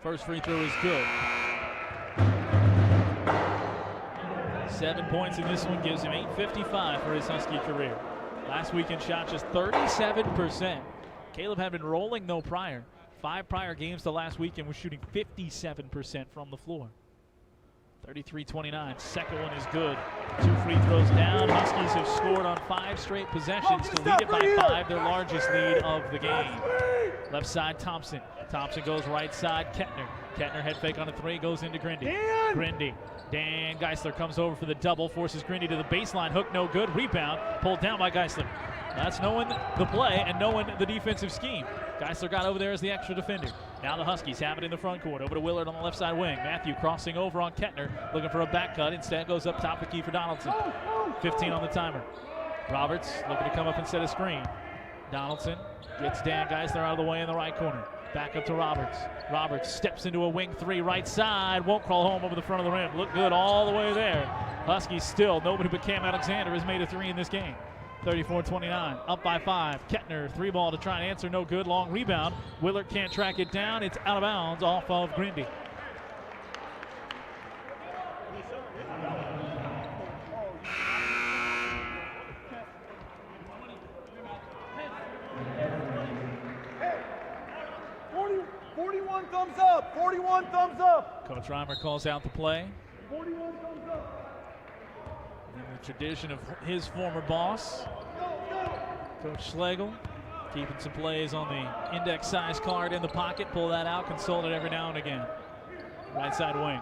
First free throw is good. 7 points in this one gives him 855 for his Husky career. Last weekend shot just 37%. Caleb had been rolling though prior. 5 prior games to last weekend was shooting 57% from the floor. 33-29, second one is good. 2 free throws down. Huskies have scored on 5 straight possessions to lead it by 5, their largest lead of the game. Left side, Thompson. Thompson goes right side, Kettner. Kettner head fake on a 3, goes into Grindy. Dan Geisler comes over for the double, forces Grindy to the baseline. Hook no good, rebound, pulled down by Geisler. That's knowing the play and knowing the defensive scheme. Geisler got over there as the extra defender. Now the Huskies have it in the front court. Over to Willard on the left side wing. Matthew crossing over on Kettner, looking for a back cut. Instead goes up top of the key for Donaldson. 15 on the timer. Roberts looking to come up and set a screen. Donaldson gets Dan Geisler out of the way in the right corner. Back up to Roberts. Roberts steps into a wing 3 right side. Won't crawl home over the front of the rim. Look good all the way there. Huskies still, nobody but Cam Alexander has made a 3 in this game. 34-29, up by 5. Kettner, 3 ball to try and answer, no good. Long rebound. Willard can't track it down. It's out of bounds off of Grindy. Hey, 41 thumbs up, 41 thumbs up. Coach Reimer calls out the play. 41 thumbs up. In the tradition of his former boss, Coach Schlegel keeping some plays on the index size card in the pocket. Pull that out, consult it every now and again. Right side wing.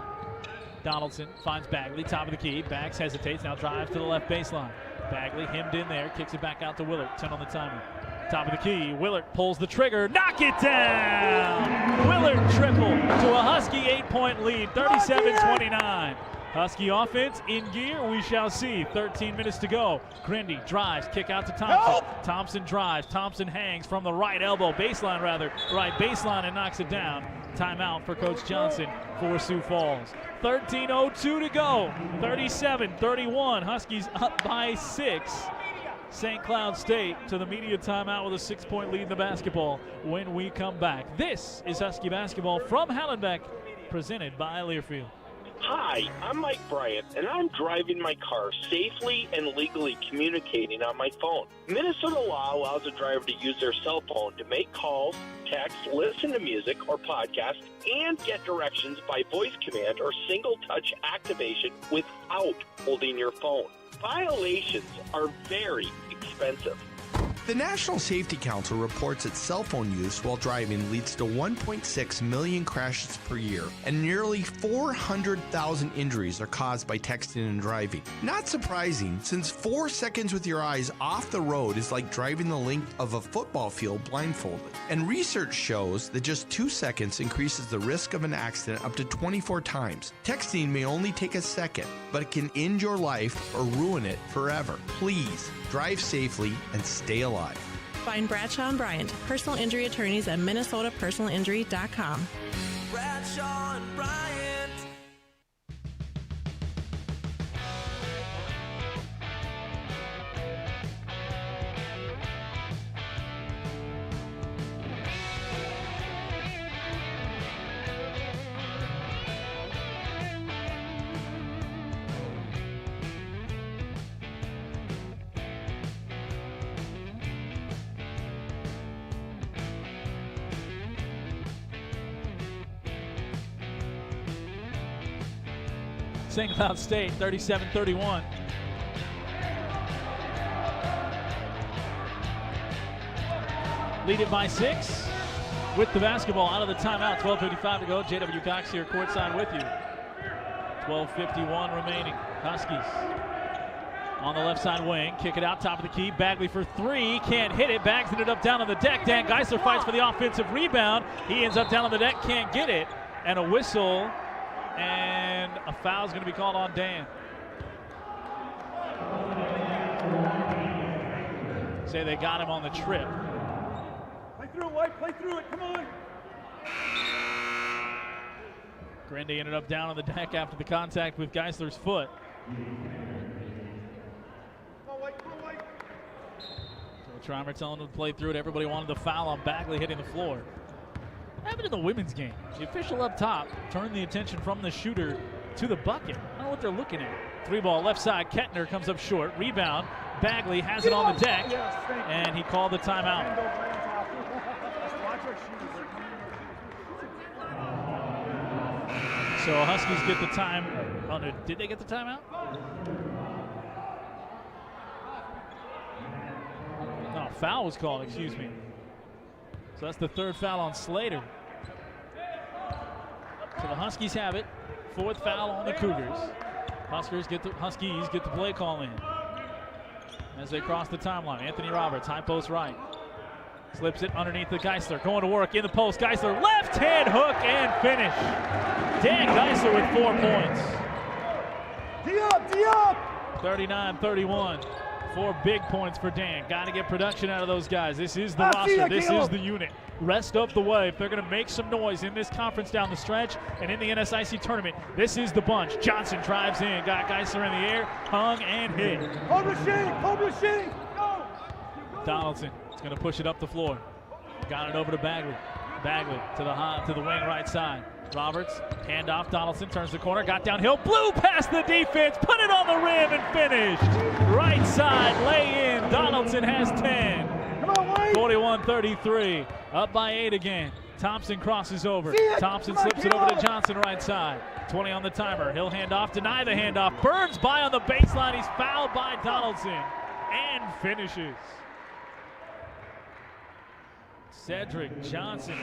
Donaldson finds Bagley, top of the key. Bags hesitates, now drives to the left baseline. Bagley hemmed in there, kicks it back out to Willard. 10 on the timer. Top of the key, Willard pulls the trigger, knock it down! Willard triple to a Husky 8-point lead, 37-29. Husky offense in gear, we shall see. 13 minutes to go. Grindy drives, kick out to Thompson. Thompson drives, Thompson hangs from the right elbow, right baseline and knocks it down. Timeout for Coach Johnson for Sioux Falls. 13:02 to go, 37-31. Huskies up by 6. St. Cloud State to the media timeout with a 6-point lead in the basketball when we come back. This is Husky basketball from Hallenbeck, presented by Learfield. Hi, I'm Mike Bryant, and I'm driving my car safely and legally communicating on my phone. Minnesota law allows a driver to use their cell phone to make calls, text, listen to music or podcasts, and get directions by voice command or single-touch activation without holding your phone. Violations are very expensive. The National Safety Council reports that cell phone use while driving leads to 1.6 million crashes per year, and nearly 400,000 injuries are caused by texting and driving. Not surprising, since 4 seconds with your eyes off the road is like driving the length of a football field blindfolded. And research shows that just 2 seconds increases the risk of an accident up to 24 times. Texting may only take a second, but it can end your life or ruin it forever. Please, drive safely and stay alive. Find Bradshaw and Bryant, personal injury attorneys at minnesotapersonalinjury.com. Bradshaw and Bryant. St. Cloud State, 37-31. Lead it by 6 with the basketball out of the timeout. 12:55 to go. J.W. Cox here courtside with you. 12:51 remaining. Huskies on the left side wing. Kick it out, top of the key. Bagley for 3. Can't hit it. Bags it up down on the deck. Dan Geisler fights for the offensive rebound. He ends up down on the deck. Can't get it. And a whistle. And a foul is going to be called on Dan. Say they got him on the trip. Play through it, White. Play through it. Come on. Grindy ended up down on the deck after the contact with Geisler's foot. Come on, White. Come on, White. So Trimer telling him to play through it. Everybody wanted the foul on Bagley hitting the floor. What happened in the women's game? The official up top turned the attention from the shooter to the bucket. I don't know what they're looking at. 3-ball left side. Kettner comes up short. Rebound. Bagley has it on the deck, and he called the timeout. So Huskies get the time. Oh no, did they get the timeout? No, foul was called, excuse me. So that's the third foul on Slater. So the Huskies have it. 4th foul on the Cougars. Huskies get the play call in as they cross the timeline. Anthony Roberts, high post right. Slips it underneath the Geisler. Going to work in the post. Geisler left hand hook and finish. Dan Geisler with 4 points. D up! 39-31. 4 big points for Dan. Got to get production out of those guys. This is the roster. This is the unit. Rest of the way. If they're going to make some noise in this conference down the stretch and in the NSIC tournament, this is the bunch. Johnson drives in. Got Geisler in the air. Hung and hit. Cobra Shane! Go! Donaldson is going to push it up the floor. Got it over to Bagley. Bagley to the wing right side. Roberts, handoff, Donaldson turns the corner, got downhill, blew past the defense, put it on the rim and finished. Right side, lay in, Donaldson has 10. 41-33, up by 8 again. Thompson crosses over. Thompson slips it over to Johnson right side. 20 on the timer, he'll hand off, deny the handoff, Burns by on the baseline, he's fouled by Donaldson and finishes. Cedric Johnson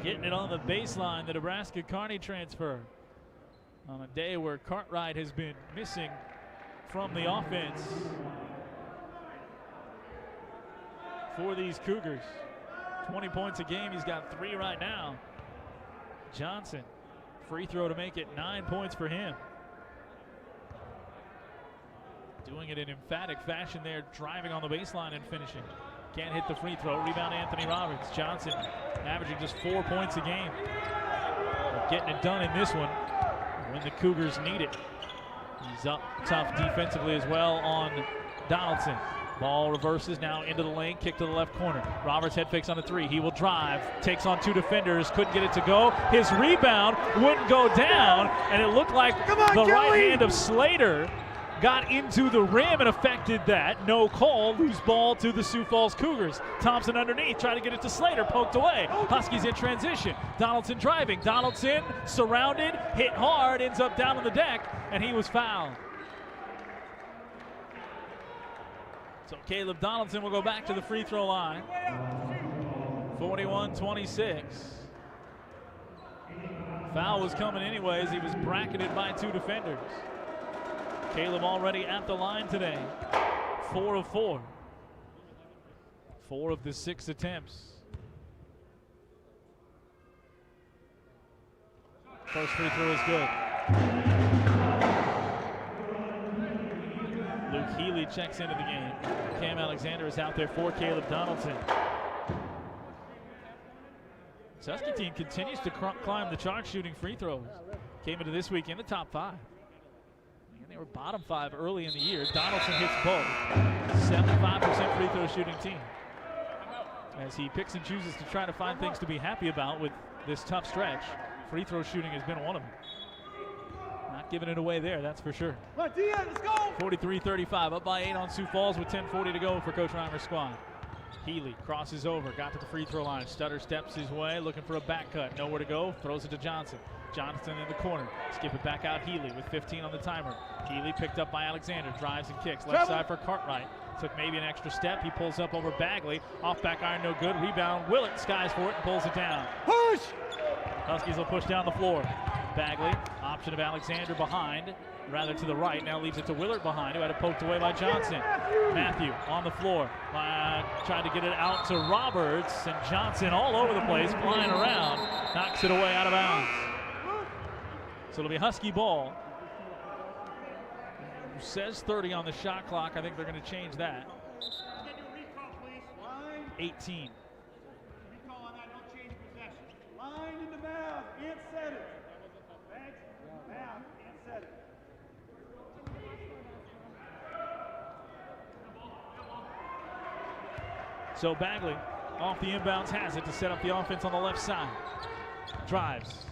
getting it on the baseline, the Nebraska Kearney transfer. On a day where Cartwright has been missing from the offense for these Cougars. 20 points a game, he's got 3 right now. Johnson, free throw to make it 9 points for him. Doing it in emphatic fashion there, driving on the baseline and finishing. Can't hit the free throw. Rebound Anthony Roberts. Johnson averaging just 4 points a game. But getting it done in this one when the Cougars need it. He's up tough defensively as well on Donaldson. Ball reverses now into the lane, kick to the left corner. Roberts head fakes on the 3. He will drive, takes on 2 defenders, couldn't get it to go. His rebound wouldn't go down, and it looked like the right hand of Slater got into the rim and affected that. No call, loose ball to the Sioux Falls Cougars. Thompson underneath, trying to get it to Slater, poked away. Huskies in transition. Donaldson driving. Donaldson surrounded, hit hard, ends up down on the deck, and he was fouled. So Caleb Donaldson will go back to the free throw line. 41-26. Foul was coming anyways. He was bracketed by 2 defenders. Caleb already at the line today. 4 of 4. 4 of the 6 attempts. First free throw is good. Luke Healy checks into the game. Cam Alexander is out there for Caleb Donaldson. The Husky team continues to climb the chart shooting free throws. Came into this week in the top 5. They were bottom 5 early in the year. Donaldson hits both. 75% free throw shooting team. As he picks and chooses to try to find things to be happy about with this tough stretch, free throw shooting has been one of them. Not giving it away there, that's for sure. 43-35, up by 8 on Sioux Falls with 10:40 to go for Coach Reimer's squad. Healy crosses over, got to the free throw line. Stutter steps his way, looking for a back cut. Nowhere to go, throws it to Johnson. Johnson in the corner. Skip it back out Healy with 15 on the timer. Healy picked up by Alexander. Drives and kicks. Left side for Cartwright. Took maybe an extra step. He pulls up over Bagley. Off back iron, no good. Rebound. Willett skies for it and pulls it down. Push! Huskies will push down the floor. Bagley, option of Alexander behind. Rather to the right. Now leaves it to Willard behind, who had it poked away by Johnson. Matthew on the floor. Tried to get it out to Roberts. And Johnson all over the place, flying around. Knocks it away out of bounds. So it'll be Husky ball. Says 30 on the shot clock. I think they're going to change that. 18. Recall on that, don't change possession. Line in the mouth, can't set it. Thanks. Mouth, can't set it. So Bagley off the inbounds has it to set up the offense on the left side. Drives.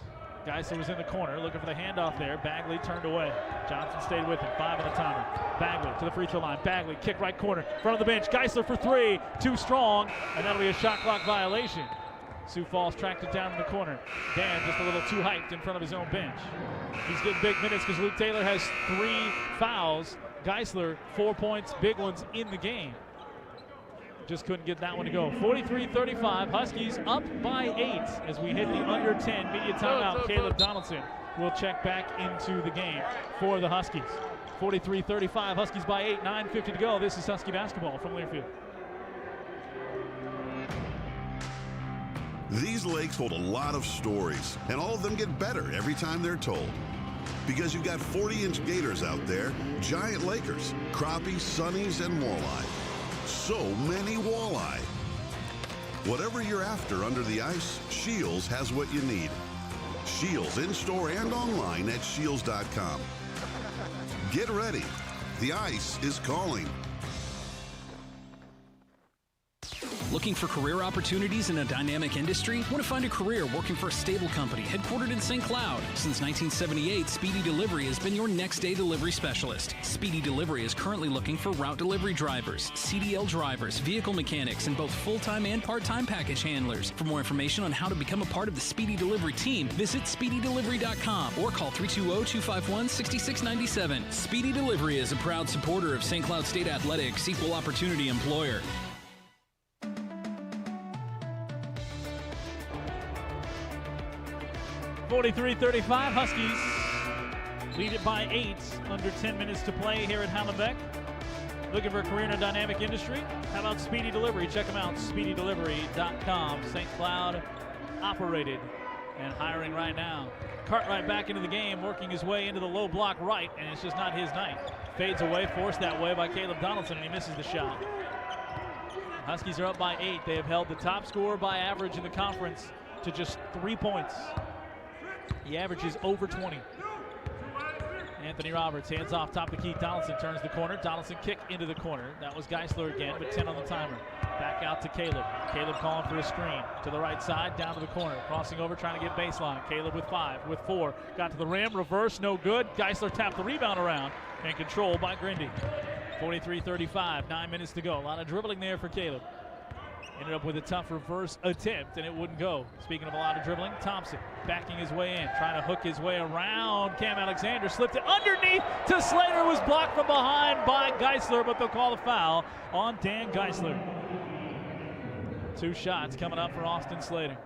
Geisler was in the corner looking for the handoff there. Bagley turned away. Johnson stayed with him. 5 on the timer. Bagley to the free throw line. Bagley, kick right corner. Front of the bench. Geisler for 3. Too strong. And that'll be a shot clock violation. Sioux Falls tracked it down in the corner. Dan just a little too hyped in front of his own bench. He's getting big minutes because Luke Taylor has 3 fouls. Geisler, 4 points, big ones in the game. Just couldn't get that one to go. 43-35, Huskies up by 8 as we hit the under 10 media timeout. Caleb Donaldson will check back into the game for the Huskies. 43-35, Huskies by 8, 9:50 to go. This is Husky basketball from Learfield. These lakes hold a lot of stories, and all of them get better every time they're told. Because you've got 40-inch gators out there, giant lakers, crappies, sunnies, and walleye. So many walleye. Whatever you're after under the ice, Shields has what you need. Shields in-store and online at shields.com. Get ready. The ice is calling. Looking for career opportunities in a dynamic industry? Want to find a career working for a stable company headquartered in St. Cloud? Since 1978, Speedy Delivery has been your next-day delivery specialist. Speedy Delivery is currently looking for route delivery drivers, CDL drivers, vehicle mechanics, and both full-time and part-time package handlers. For more information on how to become a part of the Speedy Delivery team, visit SpeedyDelivery.com or call 320-251-6697. Speedy Delivery is a proud supporter of St. Cloud State Athletics, equal opportunity employer. 43-35, Huskies lead it by 8, under 10 minutes to play here at Hallenbeck. Looking for a career in a dynamic industry? How about Speedy Delivery? Check them out, speedydelivery.com. St. Cloud operated and hiring right now. Cartwright back into the game, working his way into the low block right, and it's just not his night. Fades away, forced that way by Caleb Donaldson, and he misses the shot. Huskies are up by 8. They have held the top scorer by average in the conference to just 3 points. The average is over 20. Anthony Roberts hands off top of the key. Donaldson turns the corner. Donaldson kick into the corner. That was Geisler again, but 10 on the timer. Back out to Caleb. Caleb calling for a screen. To the right side, down to the corner. Crossing over, trying to get baseline. Caleb with 5, with 4. Got to the rim, reverse, no good. Geisler tapped the rebound around and controlled by Grindy. 43-35, 9 minutes to go. A lot of dribbling there for Caleb. Ended up with a tough reverse attempt, and it wouldn't go. Speaking of a lot of dribbling, Thompson backing his way in, trying to hook his way around. Cam Alexander slipped it underneath to Slater, was blocked from behind by Geisler, but they'll call the foul on Dan Geisler. 2 shots coming up for Austin Slater.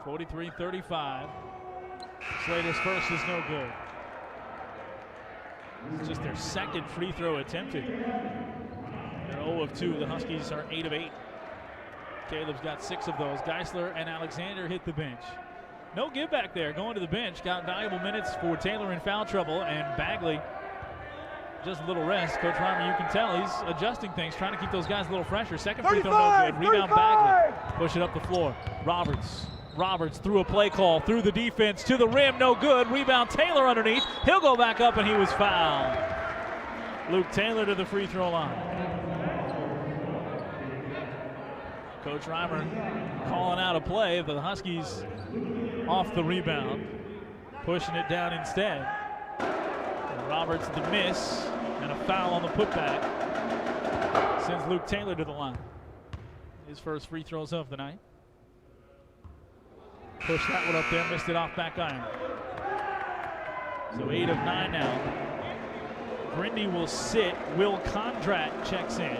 (43-35). Slater's first is no good. It's just their second free throw attempted. They're 0 of 2. The Huskies are 8 of 8. Caleb's got 6 of those. Geisler and Alexander hit the bench. No give back there. Going to the bench. Got valuable minutes for Taylor in foul trouble, and Bagley just a little rest. Coach Reimer, you can tell he's adjusting things, trying to keep those guys a little fresher. Second free throw no good. Rebound Bagley. Push it up the floor. Roberts through a play call, through the defense, to the rim, no good. Rebound Taylor underneath. He'll go back up, and he was fouled. Luke Taylor to the free throw line. Coach Reimer calling out a play. The Huskies off the rebound, pushing it down instead. And Roberts the miss, and a foul on the putback sends Luke Taylor to the line. His first free throws of the night. Push that one up there, missed it off back iron. So 8 of 9 now. Grindy will sit. Will Kondrat checks in.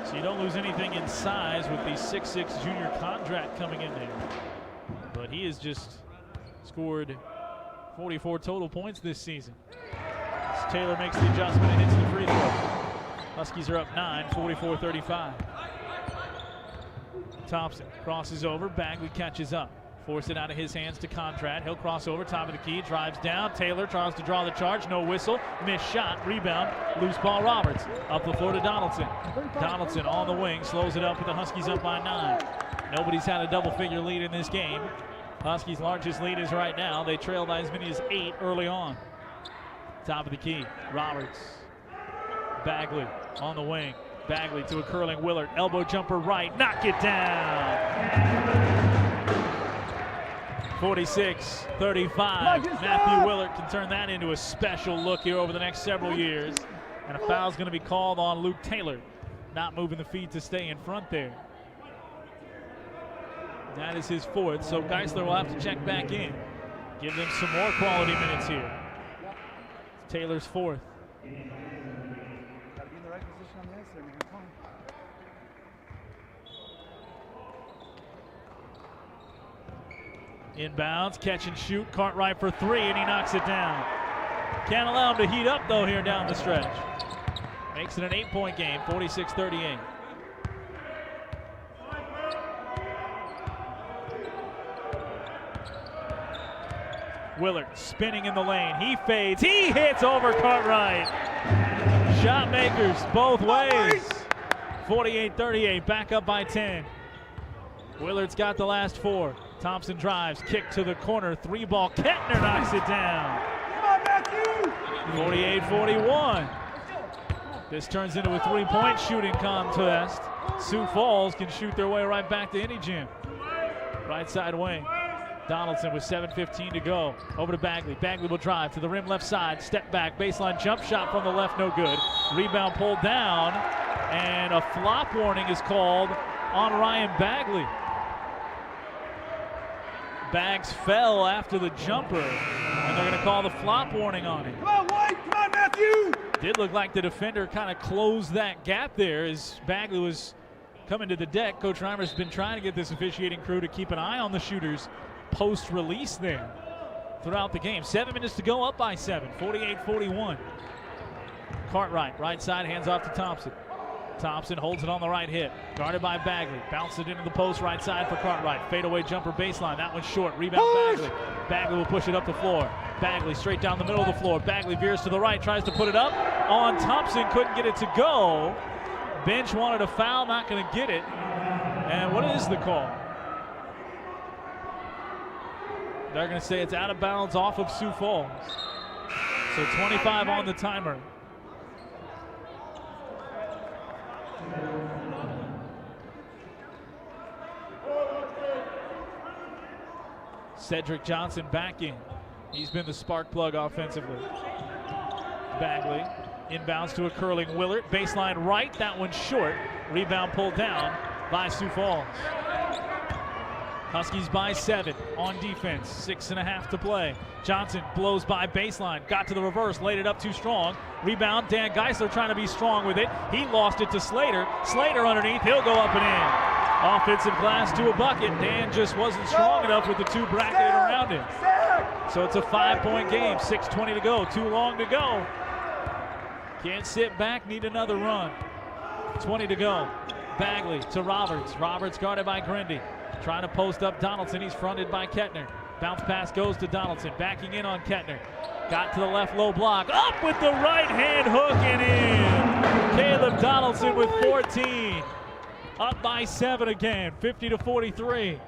So you don't lose anything in size with the 6'6" junior Kondrat coming in there. But he has just scored 44 total points this season. As Taylor makes the adjustment and hits the free throw. Huskies are up 9, 44-35. Thompson crosses over. Bagley catches up. Force it out of his hands to Kondrat. He'll cross over, top of the key, drives down. Taylor tries to draw the charge, no whistle. Missed shot, rebound, loose ball Roberts. Up the floor to Donaldson. Donaldson on the wing, slows it up with the Huskies up by 9. Nobody's had a double-figure lead in this game. Huskies' largest lead is right now. They trailed by as many as 8 early on. Top of the key, Roberts. Bagley on the wing. Bagley to a curling Willard. Elbow jumper right, knock it down. 46-35. Matthew Willard can turn that into a special look here over the next several years. And a foul's going to be called on Luke Taylor. Not moving the feet to stay in front there. That is his 4th, so Geisler will have to check back in. Give them some more quality minutes here. It's Taylor's 4th. Inbounds, catch and shoot, Cartwright for 3, and he knocks it down. Can't allow him to heat up, though, here down the stretch. Makes it an 8-point game, 46-38. Willard spinning in the lane. He fades. He hits over Cartwright. Shot makers both ways. 48-38, back up by 10. Willard's got the last 4. Thompson drives, kick to the corner, 3-ball. Kettner knocks it down. 48-41. This turns into a 3-point shooting contest. Sioux Falls can shoot their way right back to any gym. Right side wing. Donaldson with 7:15 to go. Over to Bagley. Bagley will drive to the rim left side. Step back, baseline jump shot from the left, no good. Rebound pulled down, and a flop warning is called on Ryan Bagley. Bags fell after the jumper, and they're going to call the flop warning on him. Come on, White! Come on, Matthew! Did look like the defender kind of closed that gap there as Bagley was coming to the deck. Coach Reimer's been trying to get this officiating crew to keep an eye on the shooters post-release there throughout the game. 7 minutes to go, up by 7, 48-41. Cartwright, right side, hands off to Thompson. Thompson holds it on the right hip, guarded by Bagley. Bounces it into the post, right side for Cartwright. Fadeaway jumper baseline, that one's short. Rebound Bagley. Bagley will push it up the floor. Bagley straight down the middle of the floor. Bagley veers to the right, tries to put it up on Thompson, couldn't get it to go. Bench wanted a foul, not going to get it. And what is the call? They're going to say it's out of bounds off of Sioux Falls. So 25 on the timer. Cedric Johnson back in. He's been the spark plug offensively. Bagley inbounds to a curling Willard. Baseline right, that one's short. Rebound pulled down by Sioux Falls. Huskies by 7 on defense. 6.5 to play. Johnson blows by baseline. Got to the reverse, laid it up too strong. Rebound, Dan Geisler trying to be strong with it. He lost it to Slater. Slater underneath, he'll go up and in. Offensive glass to a bucket. Dan just wasn't strong enough with the two bracketed around him. So it's a 5-point game. 6:20 to go. Too long to go. Can't sit back, need another run. 20 to go. Bagley to Roberts. Roberts guarded by Grindy. Trying to post up Donaldson. He's fronted by Kettner. Bounce pass goes to Donaldson. Backing in on Kettner. Got to the left low block. Up with the right hand hook and in. Caleb Donaldson with 14. Up by 7 again. 50-43.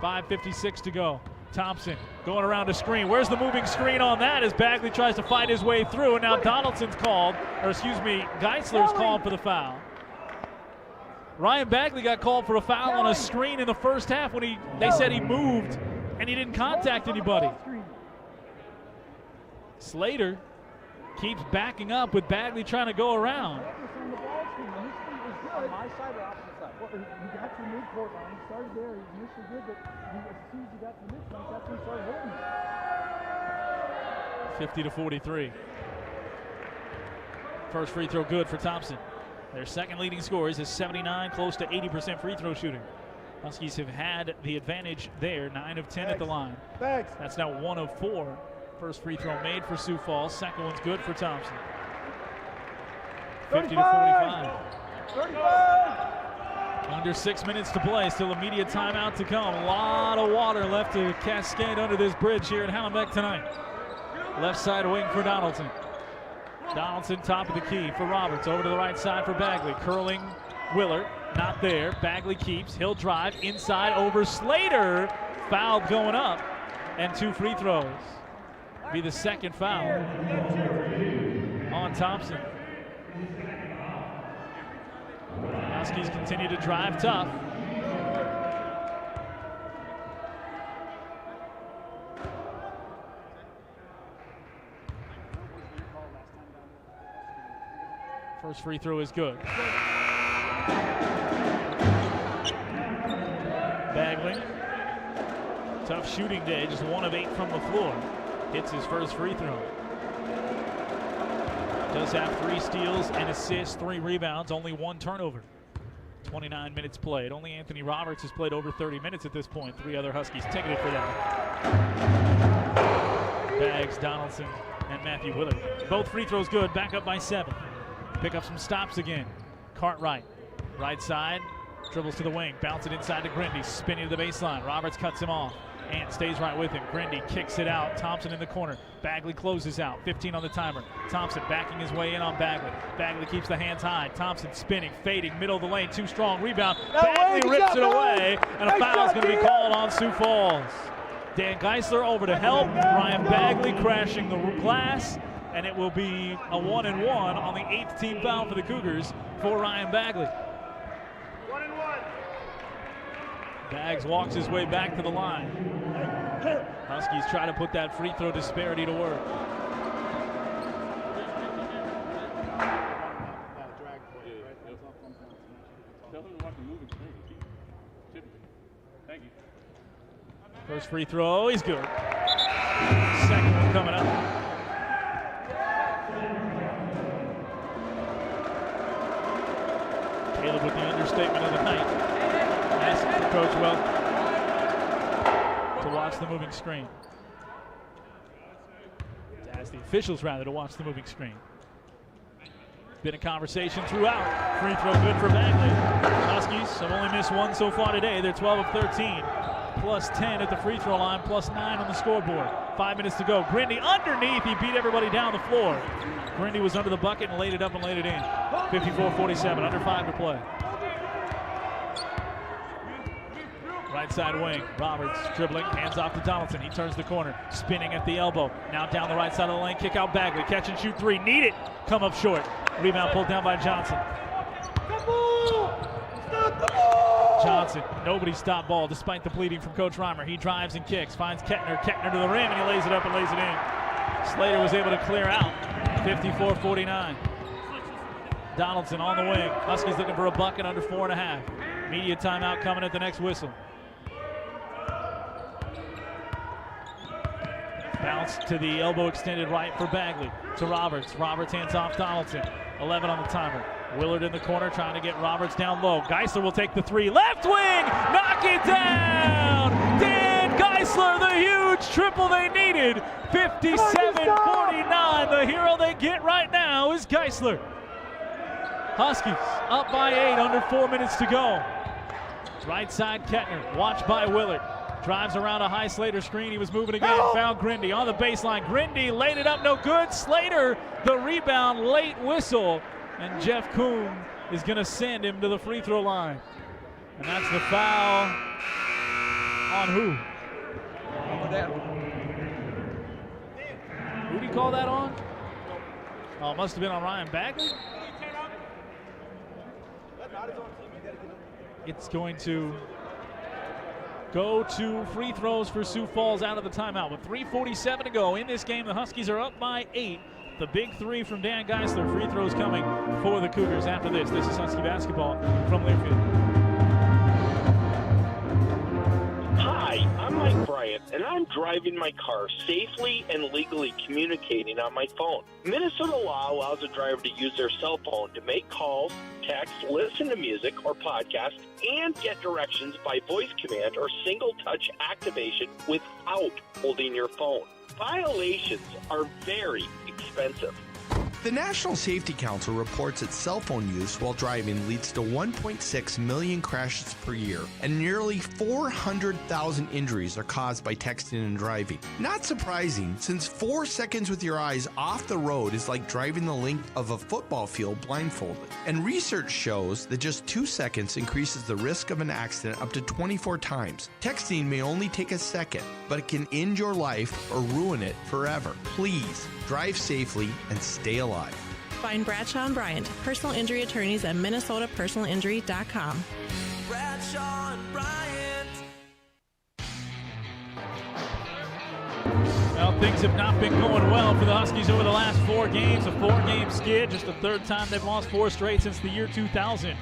5:56 to go. Thompson going around a screen. Where's the moving screen on that as Bagley tries to fight his way through, and now Donaldson's called, or excuse me, Geisler's called for the foul. Ryan Bagley got called for a foul on a screen in the first half when they said he moved and he didn't contact anybody. Slater keeps backing up with Bagley trying to go around. On my side or opposite side? Well, you got to the midcourt line. He started there. He initially good, but as soon as he got to the midcourt, that's when he started holding it. 50-43. First free throw good for Thompson. Their second leading scorer is 79, close to 80% free throw shooting. Huskies have had the advantage there, 9 of 10 at the line. That's now 1 of 4. First free throw made for Sioux Falls. Second one's good for Thompson. 50-45. 35. Under 6 minutes to play. Still immediate timeout to come. A lot of water left to cascade under this bridge here at Hallenbeck tonight. Left side wing for Donaldson. Donaldson top of the key for Roberts. Over to the right side for Bagley. Curling Willard. Not there. Bagley keeps. He'll drive inside over Slater. Foul going up. And 2 free throws. Be the second foul on Thompson. Huskies continue to drive tough. First free throw is good. Bagley. Tough shooting day, just 1 of 8 from the floor. Hits his first free throw. Does have 3 steals and assists, 3 rebounds, only 1 turnover. 29 minutes played. Only Anthony Roberts has played over 30 minutes at this point. 3 other Huskies ticketed for that. Bags, Donaldson, and Matthew Willard. Both free throws good, back up by 7. Pick up some stops again. Cartwright, right side, dribbles to the wing, bounce it inside to Grindy, spinning to the baseline. Roberts cuts him off. Ant stays right with him. Grindy kicks it out. Thompson in the corner. Bagley closes out. 15 on the timer. Thompson backing his way in on Bagley. Bagley keeps the hands high. Thompson spinning, fading, middle of the lane. Too strong. Rebound. Bagley rips it away, and a foul is going to be called on Sioux Falls. Dan Geisler over to help. Ryan Bagley crashing the glass, and it will be a 1-and-1 on the 8th team foul for the Cougars for Ryan Bagley. 1-and-1. Bags walks his way back to the line. Huskies try to put that free throw disparity to work. First free throw, he's good. Second one coming up. Caleb with the understatement of the night. Asking for Coach Welk to watch the moving screen. To ask the officials, rather, to watch the moving screen. Been a conversation throughout. Free throw good for Bagley. Huskies have only missed one so far today. They're 12 of 13. Plus 10 at the free throw line, plus 9 on the scoreboard. 5 minutes to go. Grindy underneath. He beat everybody down the floor. Grindy was under the bucket and laid it up and laid it in. 54-47, under 5 to play. Right side wing. Roberts dribbling, hands off to Donaldson. He turns the corner, spinning at the elbow. Now down the right side of the lane, kick out Bagley. Catch and shoot three. Need it. Come up short. Rebound pulled down by Johnson. Johnson, nobody stopped ball despite the pleading from Coach Reimer. He drives and kicks, finds Kettner. Kettner to the rim, and he lays it up and lays it in. Slater was able to clear out. 54-49. Donaldson on the wing. Huskies looking for a bucket under 4.5. Media timeout coming at the next whistle. Bounce to the elbow extended right for Bagley. To Roberts. Roberts hands off Donaldson. 11 on the timer. Willard in the corner trying to get Roberts down low. Geisler will take the three. Left wing! Knock it down! Dan Geisler, the huge triple they needed. 57-49. The hero they get right now is Geisler. Huskies up by 8, under 4 minutes to go. Right side Kettner, watched by Willard. Drives around a high Slater screen. He was moving again. Found Grindy on the baseline. Grindy laid it up, no good. Slater, the rebound, late whistle. And Jeff Kuhn is going to send him to the free throw line. And that's the foul on who? Who did he call that on? Oh, it must have been on Ryan Bagley. It's going to go to free throws for Sioux Falls out of the timeout. With 3:47 to go in this game, the Huskies are up by 8. The big three from Dan Geisler. Free throws coming for the Cougars after this. This is Husky basketball from Learfield. Hi, I'm Mike Bryant, and I'm driving my car safely and legally communicating on my phone. Minnesota law allows a driver to use their cell phone to make calls, text, listen to music or podcasts, and get directions by voice command or single-touch activation without holding your phone. Violations are very expensive. The National Safety Council reports that cell phone use while driving leads to 1.6 million crashes per year, and nearly 400,000 injuries are caused by texting and driving. Not surprising, since 4 seconds with your eyes off the road is like driving the length of a football field blindfolded. And research shows that just 2 seconds increases the risk of an accident up to 24 times. Texting may only take a second, but it can end your life or ruin it forever. Please, drive safely and stay alive. Find Bradshaw and Bryant, personal injury attorneys at minnesotapersonalinjury.com. Bradshaw and Bryant. Well, things have not been going well for the Huskies over the last 4 games. A 4-game skid, just the third time they've lost 4 straight since the year 2000.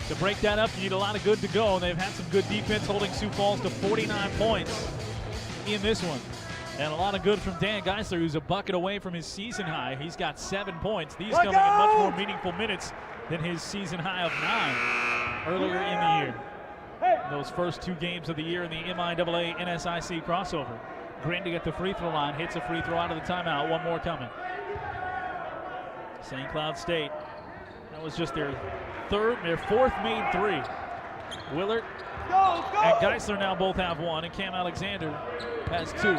To break that up, you need a lot of good to go. They've had some good defense, holding Sioux Falls to 49 points in this one. And a lot of good from Dan Geisler, who's a bucket away from his season high. He's got 7 points. These coming in much more meaningful minutes than his season high of 9 earlier in the year. Those first 2 games of the year in the MIAA NSIC crossover. Grindy at the free throw line, hits a free throw out of the timeout. One more coming. St. Cloud State. That was just their 4th made 3. Willard and Geisler now both have 1, and Cam Alexander has 2.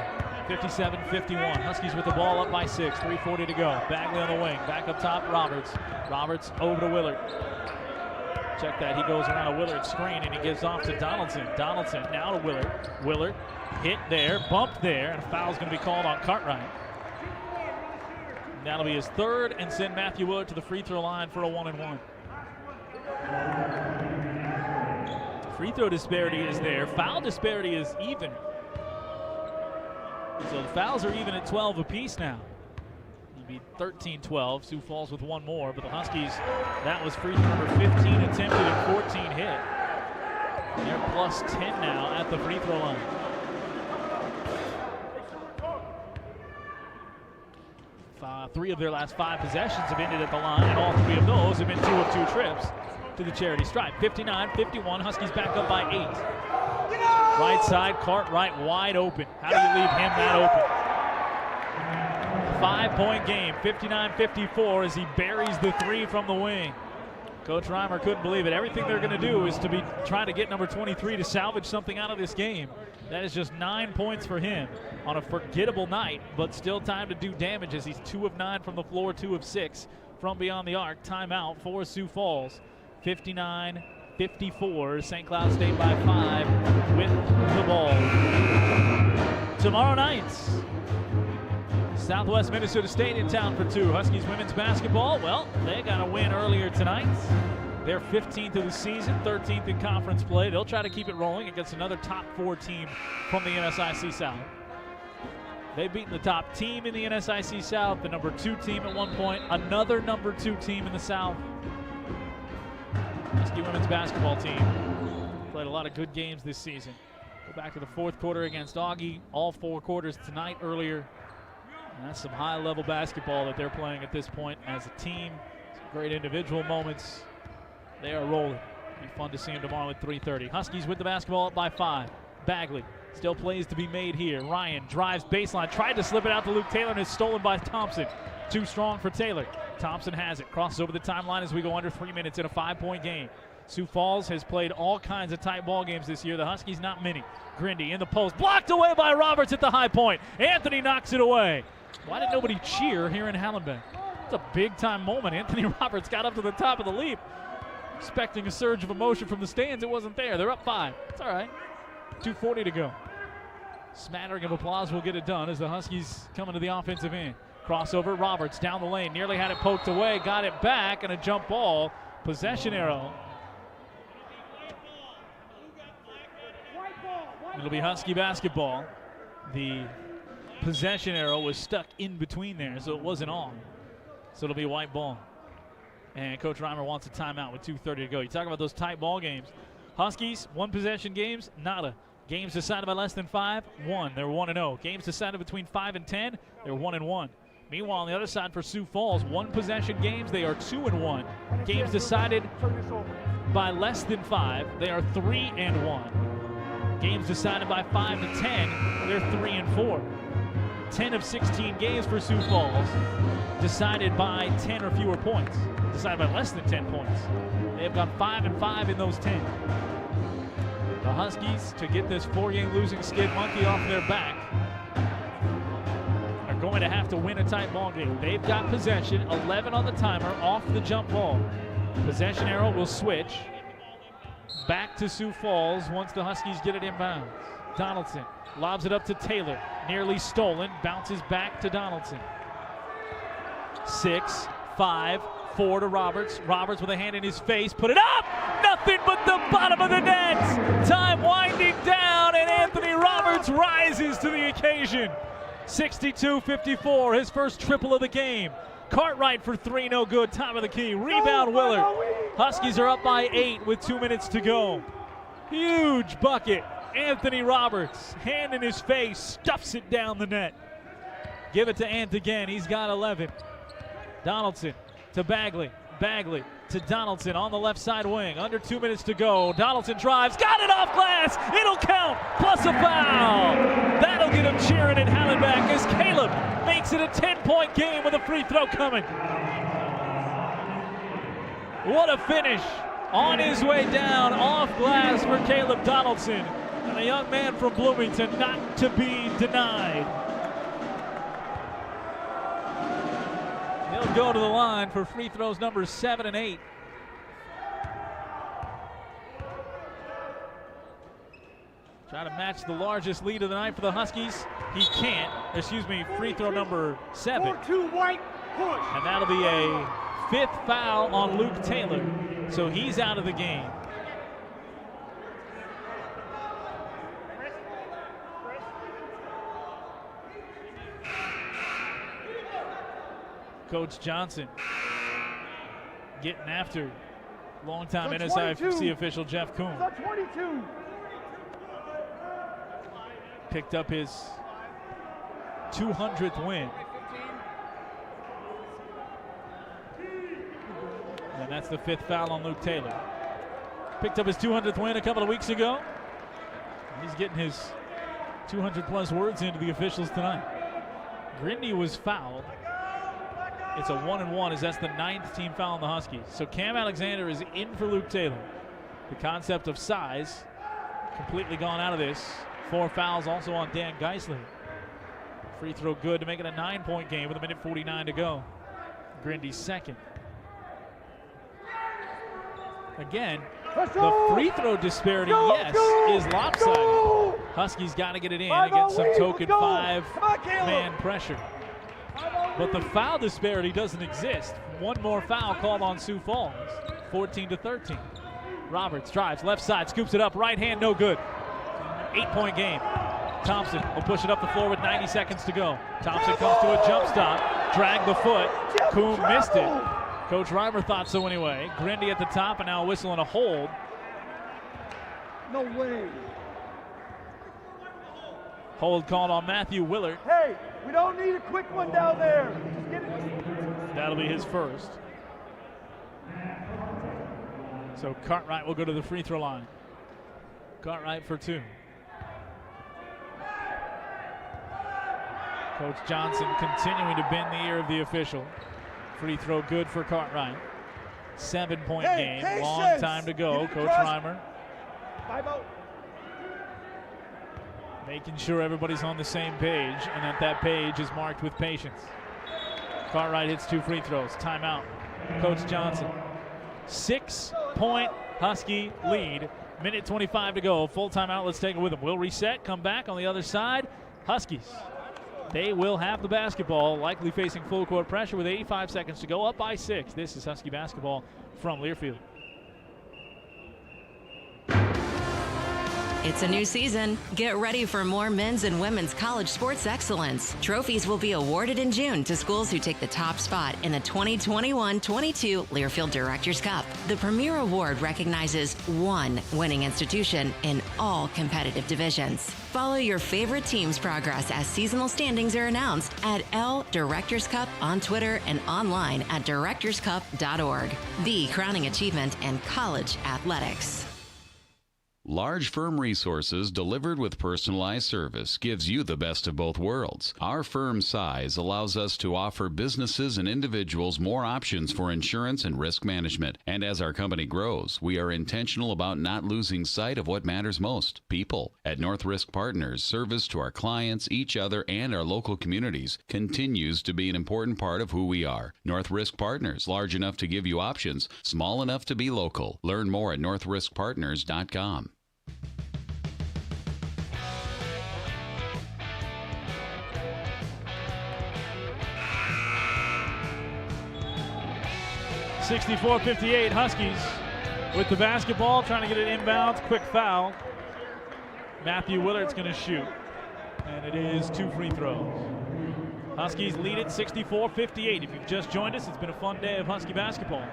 57-51. Huskies with the ball up by 6. 3:40 to go. Bagley on the wing. Back up top, Roberts. Roberts over to Willard. Check that. He goes around a Willard screen, and he gives off to Donaldson. Donaldson now to Willard. Willard hit there, bumped there, and a foul's going to be called on Cartwright. And that'll be his 3rd, and send Matthew Willard to the free throw line for a 1-and-1. Free throw disparity is there. Foul disparity is even. So the fouls are even at 12 apiece now. It'll be 13-12. Sioux Falls with 1 more, but the Huskies, that was free throw number 15 attempted and 14 hit. They're plus 10 now at the free throw line. 3 of their last 5 possessions have ended at the line, and all 3 of those have been 2 of 2 trips to the charity stripe. 59-51, Huskies back up by 8. Right side, Cartwright wide open. How do you leave him that open? 5-point game, 59-54 as he buries the 3 from the wing. Coach Reimer couldn't believe it. Everything they're going to do is to be trying to get number 23 to salvage something out of this game. That is just 9 points for him on a forgettable night, but still time to do damage as he's 2 of 9 from the floor, 2 of 6 from beyond the arc. Timeout for Sioux Falls. 59-54, St. Cloud State by 5 with the ball. Tomorrow night, Southwest Minnesota State in town for 2. Huskies women's basketball, well, they got a win earlier tonight. They're 15th of the season, 13th in conference play. They'll try to keep it rolling against another top 4 team from the NSIC South. They've beaten the top team in the NSIC South, the number 2 team at one point, another number 2 team in the South. Husky women's basketball team played a lot of good games this season. Go back to the 4th quarter against Augie, all 4 quarters tonight earlier. And that's some high-level basketball that they're playing at this point as a team. Some great individual moments. They are rolling. Be fun to see them tomorrow at 3:30. Huskies with the basketball up by 5. Bagley still plays to be made here. Ryan drives baseline, tried to slip it out to Luke Taylor, and is stolen by Thompson. Too strong for Taylor. Thompson has it. Crosses over the timeline as we go under 3 minutes in a 5-point game. Sioux Falls has played all kinds of tight ball games this year. The Huskies not many. Grindy in the post. Blocked away by Roberts at the high point. Anthony knocks it away. Why did nobody cheer here in Hallenbeck? It's a big-time moment. Anthony Roberts got up to the top of the leap. Expecting a surge of emotion from the stands. It wasn't there. They're up 5. It's all right. 2:40 to go. Smattering of applause will get it done as the Huskies come into the offensive end. Crossover, Roberts down the lane, nearly had it poked away, got it back, and a jump ball. Possession arrow. It'll be Husky basketball. The possession arrow was stuck in between there, so it wasn't on. So it'll be white ball. And Coach Reimer wants a timeout with 2:30 to go. You talk about those tight ball games. Huskies, 1-possession games, nada. Games decided by less than 5, 1. They're 1-0. Games decided between 5 and 10, they're 1-1. Meanwhile, on the other side for Sioux Falls, 1-possession games, they are 2-1. Games decided by less than 5, they are 3-1. Games decided by 5 to 10, they're 3-4. 10 of 16 games for Sioux Falls decided by 10 or fewer points. Decided by less than 10 points. They have gone 5-5 in those 10. The Huskies, to get this 4-game losing skid monkey off their back, are going to have to win a tight ball game. They've got possession, 11 on the timer, off the jump ball. Possession arrow will switch back to Sioux Falls once the Huskies get it inbounds. Donaldson lobs it up to Taylor, nearly stolen, bounces back to Donaldson. 6, 5, 4 to Roberts. Roberts with a hand in his face, put it up! Nothing but the bottom of the net! Time winding down, and Anthony Roberts rises to the occasion. 62-54, his first triple of the game. Cartwright for 3, no good. Top of the key. Rebound Willard. Huskies are up by 8 with 2 minutes to go. Huge bucket. Anthony Roberts, hand in his face, stuffs it down the net. Give it to Ant again. He's got 11. Donaldson to Bagley. Bagley to Donaldson on the left side wing. Under 2 minutes to go. Donaldson drives. Got it off glass. It'll count. Plus a foul. That'll get him cheering in Hallenbeck as Caleb makes it a 10-point game with a free throw coming. What a finish. On his way down off glass for Caleb Donaldson. And a young man from Bloomington not to be denied. He'll go to the line for free throws numbers 7 and 8. Try to match the largest lead of the night for the Huskies. He can't. Free throw number 7. 4-2 white push. And that'll be a 5th foul on Luke Taylor. So he's out of the game. Coach Johnson getting after longtime NSIC official Jeff Kuhn. 22. Picked up his 200th win. That's the 5th foul on Luke Taylor. Picked up his 200th win a couple of weeks ago. He's getting his 200-plus words into the officials tonight. Grindy was fouled. It's a 1-and-1 as that's the 9th team foul on the Huskies. So Cam Alexander is in for Luke Taylor. The concept of size completely gone out of this. 4 fouls also on Dan Geisler. Free throw good to make it a 9-point game with 1:49 to go. Grindy's second. Again, the free throw disparity, yes, is lopsided. Huskies got to get it in against some token 5-man pressure. But the foul disparity doesn't exist. One more foul called on Sioux Falls, 14-13. Roberts drives left side, scoops it up, right hand, no good. 8-point game. Thompson will push it up the floor with 90 seconds to go. Thompson comes to a jump stop, dragged the foot. Coombe missed it. Coach Reimer thought so anyway. Grindy at the top and now a whistle and a hold. No way. Hold called on Matthew Willard. Hey, we don't need a quick one down there. Just get it. That'll be his first. So Cartwright will go to the free throw line. Cartwright for 2. Coach Johnson continuing to bend the ear of the official. Free throw good for Cartwright. 7-point game. Patience. Long time to go. Coach Reimer 5-0. making sure everybody's on the same page and that page is marked with patience. Cartwright hits 2 free throws. Timeout. Coach Johnson. 6-point Husky lead. 1:25 to go. Full timeout. Let's take it with them. We'll reset. Come back on the other side. Huskies. They will have the basketball, likely facing full court pressure with 85 seconds to go, up by 6. This is Husky basketball from Learfield. It's a new season. Get ready for more men's and women's college sports excellence. Trophies will be awarded in June to schools who take the top spot in the 2021-22 Learfield Directors Cup. The premier award recognizes one winning institution in all competitive divisions. Follow your favorite team's progress as seasonal standings are announced at L Directors Cup on Twitter and online at directorscup.org. The crowning achievement in college athletics. Large firm resources delivered with personalized service gives you the best of both worlds. Our firm size allows us to offer businesses and individuals more options for insurance and risk management. And as our company grows, we are intentional about not losing sight of what matters most, people. At North Risk Partners, service to our clients, each other, and our local communities continues to be an important part of who we are. North Risk Partners, large enough to give you options, small enough to be local. Learn more at northriskpartners.com. (64-58) Huskies with the basketball, trying to get it inbounds. Quick foul. Matthew Willard's going to shoot, and it is 2 free throws. Huskies lead it 64-58. If you've just joined us, it's been a fun day of Husky basketball.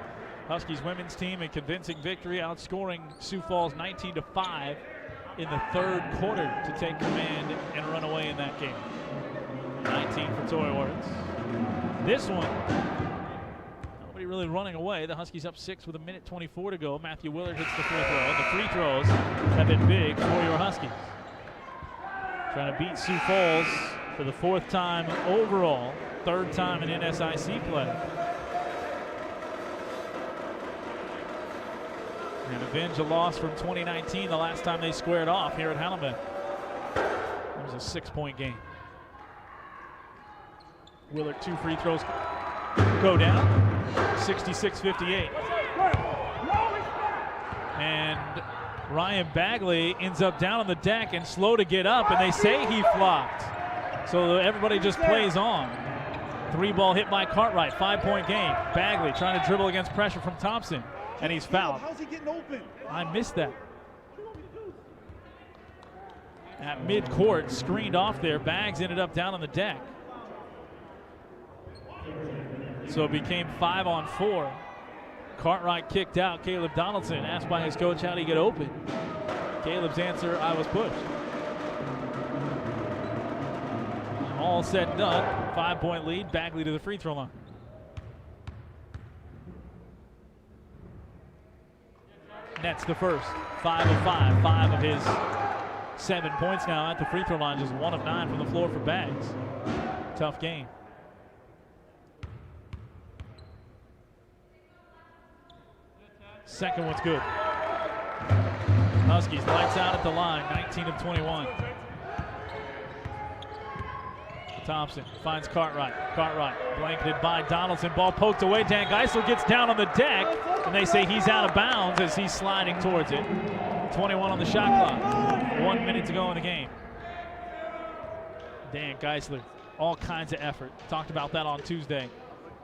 Huskies women's team a convincing victory, outscoring Sioux Falls 19-5 in the 3rd quarter to take command and run away in that game. 19 for Toy Words. This one, nobody really running away. The Huskies up 6 with 1:24 to go. Matthew Willard hits the free throw. And the free throws have been big for your Huskies. Trying to beat Sioux Falls for the 4th time overall, 3rd time in NSIC play. And avenge a loss from 2019, the last time they squared off here at Halamet. It was a 6-point game. Willard, 2 free throws go down, 66-58. And Ryan Bagley ends up down on the deck and slow to get up, and they say he flopped. So everybody just plays on. 3-ball hit by Cartwright, 5-point game. Bagley trying to dribble against pressure from Thompson. And he's fouled. How's he getting open? I missed that. At mid-court, screened off there. Baggs ended up down on the deck. So it became 5-on-4. Cartwright kicked out. Caleb Donaldson asked by his coach how did he get open. Caleb's answer, I was pushed. All said and done. 5-point lead. Bagley to the free throw line. nets the first. 5 of 5. 5 of his 7 points now at the free throw line. Just 1 of 9 from the floor for Bags. Tough game. Second one's good. Huskies lights out at the line, 19 of 21. Thompson finds Cartwright. Cartwright blanketed by Donaldson. Ball poked away. Dan Geisler gets down on the deck, and they say he's out of bounds as he's sliding towards it. 21 on the shot clock. 1 minute to go in the game. Dan Geisler, all kinds of effort. Talked about that on Tuesday.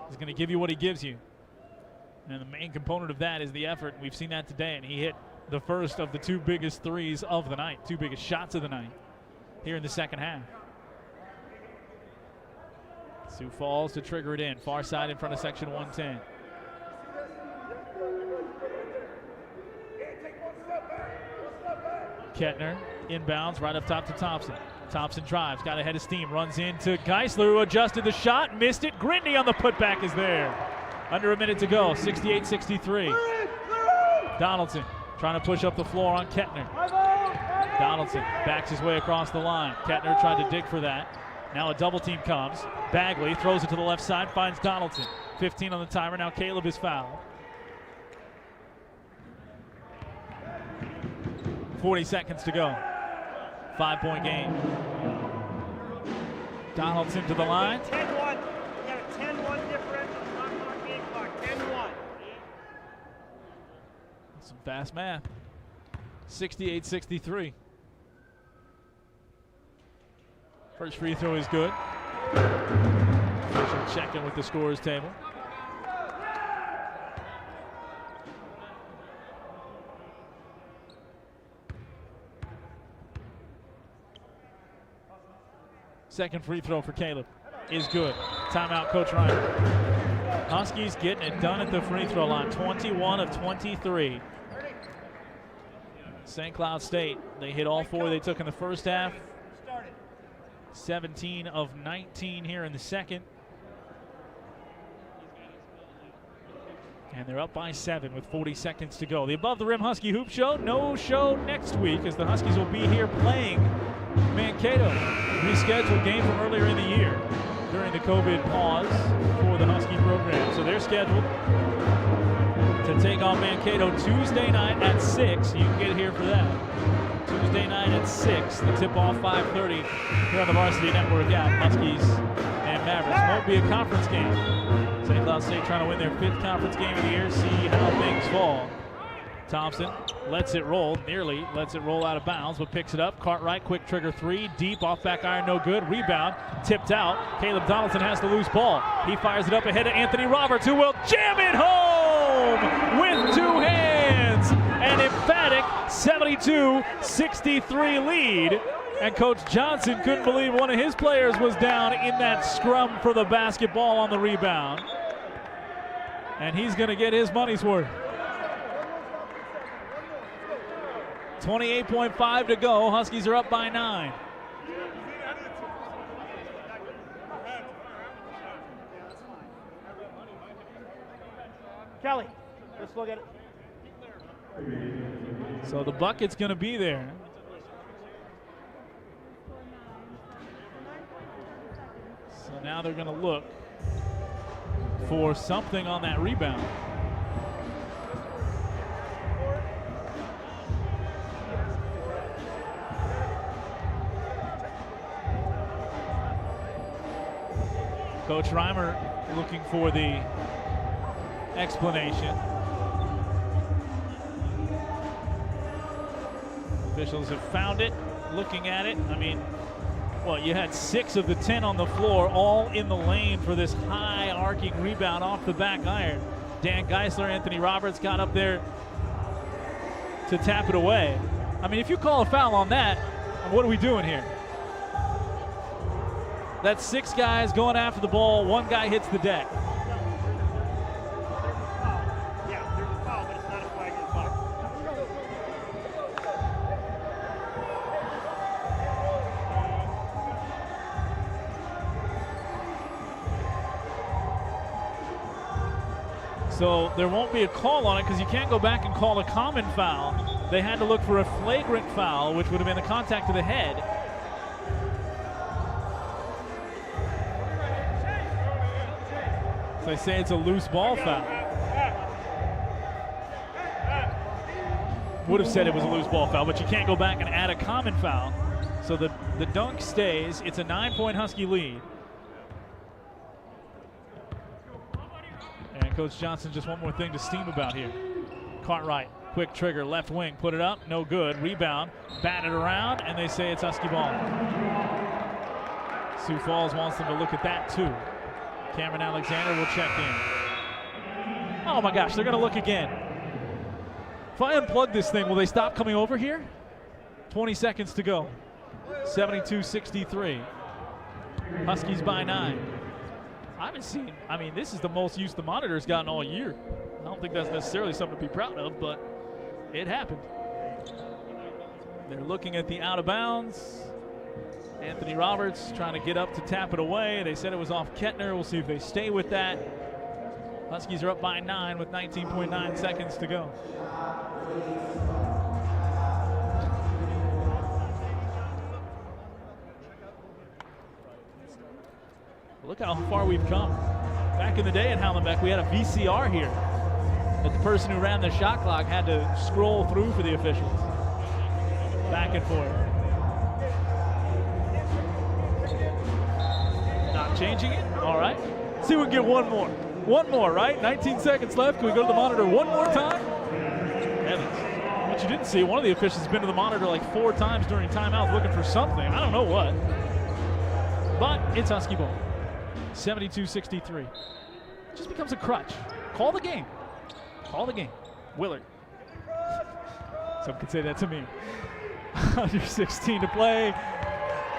He's going to give you what he gives you. And the main component of that is the effort. We've seen that today, and he hit the first of the 2 biggest threes of the night, 2 biggest shots of the night here in the second half. Sioux Falls to trigger it in. Far side in front of section 110. Kettner inbounds right up top to Thompson. Thompson drives, got ahead of steam, runs into Geisler, who adjusted the shot, missed it. Grindy on the putback is there. Under a minute to go, 68-63. Donaldson trying to push up the floor on Kettner. Donaldson backs his way across the line. Kettner tried to dig for that. Now a double team comes. Bagley throws it to the left side, finds Donaldson. 15 on the timer, now Caleb is fouled. 40 seconds to go. 5-point game. Donaldson to the line. 10-1. You got a 10-1 differential. Not on game clock. 10-1. Some fast math. 68-63. First free throw is good. Official checking with the scorers table. Second free throw for Caleb is good. Timeout, Coach Ryan. Huskies getting it done at the free throw line. 21 of 23. St. Cloud State, they hit all 4 they took in the first half. 17 of 19 here in the second. And they're up by 7 with 40 seconds to go. The Above the Rim Husky Hoop Show, no show next week as the Huskies will be here playing Mankato. Rescheduled game from earlier in the year during the COVID pause for the Husky program. So they're scheduled to take on Mankato Tuesday night at 6. You can get here for that. Tuesday night at 6. The tip-off 5:30 here on the Varsity Network app. Huskies and Mavericks. Won't be a conference game. St. Cloud State trying to win their 5th conference game of the year. See how things fall. Thompson lets it roll, nearly lets it roll out of bounds, but picks it up. Cartwright, quick trigger 3, deep, off back iron, no good. Rebound, tipped out. Caleb Donaldson has the loose ball. He fires it up ahead to Anthony Roberts, who will jam it home with 2 hands. An emphatic 72-63 lead. And Coach Johnson couldn't believe one of his players was down in that scrum for the basketball on the rebound. And he's going to get his money's worth. 28.5 to go. Huskies are up by 9. Kelly, let's look at it. So the bucket's going to be there. So now they're going to look for something on that rebound. Coach Reimer looking for the explanation. Officials have found it, looking at it. I mean, well, you had 6 of the 10 on the floor, all in the lane for this high arcing rebound off the back iron. Dan Geisler, Anthony Roberts got up there to tap it away. I mean, if you call a foul on that, what are we doing here? That's 6 guys going after the ball. 1 guy hits the deck. Yeah, there's a foul, but it's not a flag. It's a foul. So there won't be a call on it because you can't go back and call a common foul. They had to look for a flagrant foul, which would have been the contact to the head. So they say it's a loose ball foul. Would have said it was a loose ball foul, but you can't go back and add a common foul. So the dunk stays. It's a 9-point Husky lead. And Coach Johnson just one more thing to steam about here. Cartwright, quick trigger, left wing, put it up, no good. Rebound, batted around, and they say it's Husky ball. Sioux Falls wants them to look at that too. Cameron Alexander will check in. Oh my gosh, they're going to look again. If I unplug this thing, will they stop coming over here? 20 seconds to go. 72-63. Huskies by 9. I haven't seen, this is the most use the monitor's gotten all year. I don't think that's necessarily something to be proud of, but it happened. They're looking at the out of bounds. Anthony Roberts trying to get up to tap it away. They said it was off Kettner. We'll see if they stay with that. Huskies are up by 9 with 19.9 seconds to go. Look how far we've come. Back in the day at Hallenbeck, we had a VCR here that the person who ran the shot clock had to scroll through for the officials. Back and forth. Not changing it? All right. See if we can get one more. One more, right? 19 seconds left. Can we go to the monitor one more time? Evans. What you didn't see, one of the officials has been to the monitor like 4 times during timeout looking for something. I don't know what. But it's Husky ball. 72-63. It just becomes a crutch. Call the game. Call the game. Willard. Some could say that to me. Under 16 to play.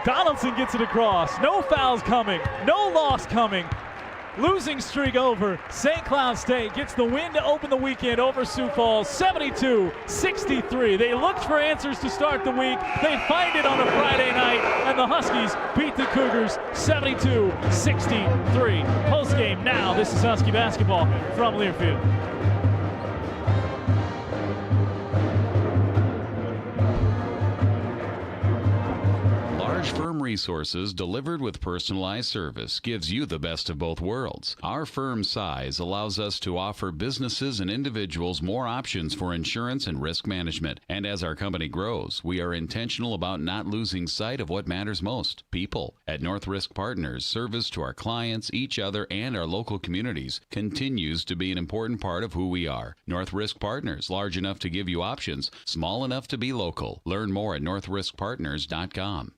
Donaldson gets it across. No fouls coming. No loss coming. Losing streak over. St. Cloud State gets the win to open the weekend over Sioux Falls. 72-63. They looked for answers to start the week. They find it on a Friday night, and the Huskies beat the Cougars 72-63. Postgame now. This is Husky basketball from Learfield. Firm Resources delivered with personalized service gives you the best of both worlds. Our firm size allows us to offer businesses and individuals more options for insurance and risk management. And as our company grows, we are intentional about not losing sight of what matters most, people. At North Risk Partners, service to our clients, each other, and our local communities continues to be an important part of who we are. North Risk Partners, large enough to give you options, small enough to be local. Learn more at northriskpartners.com.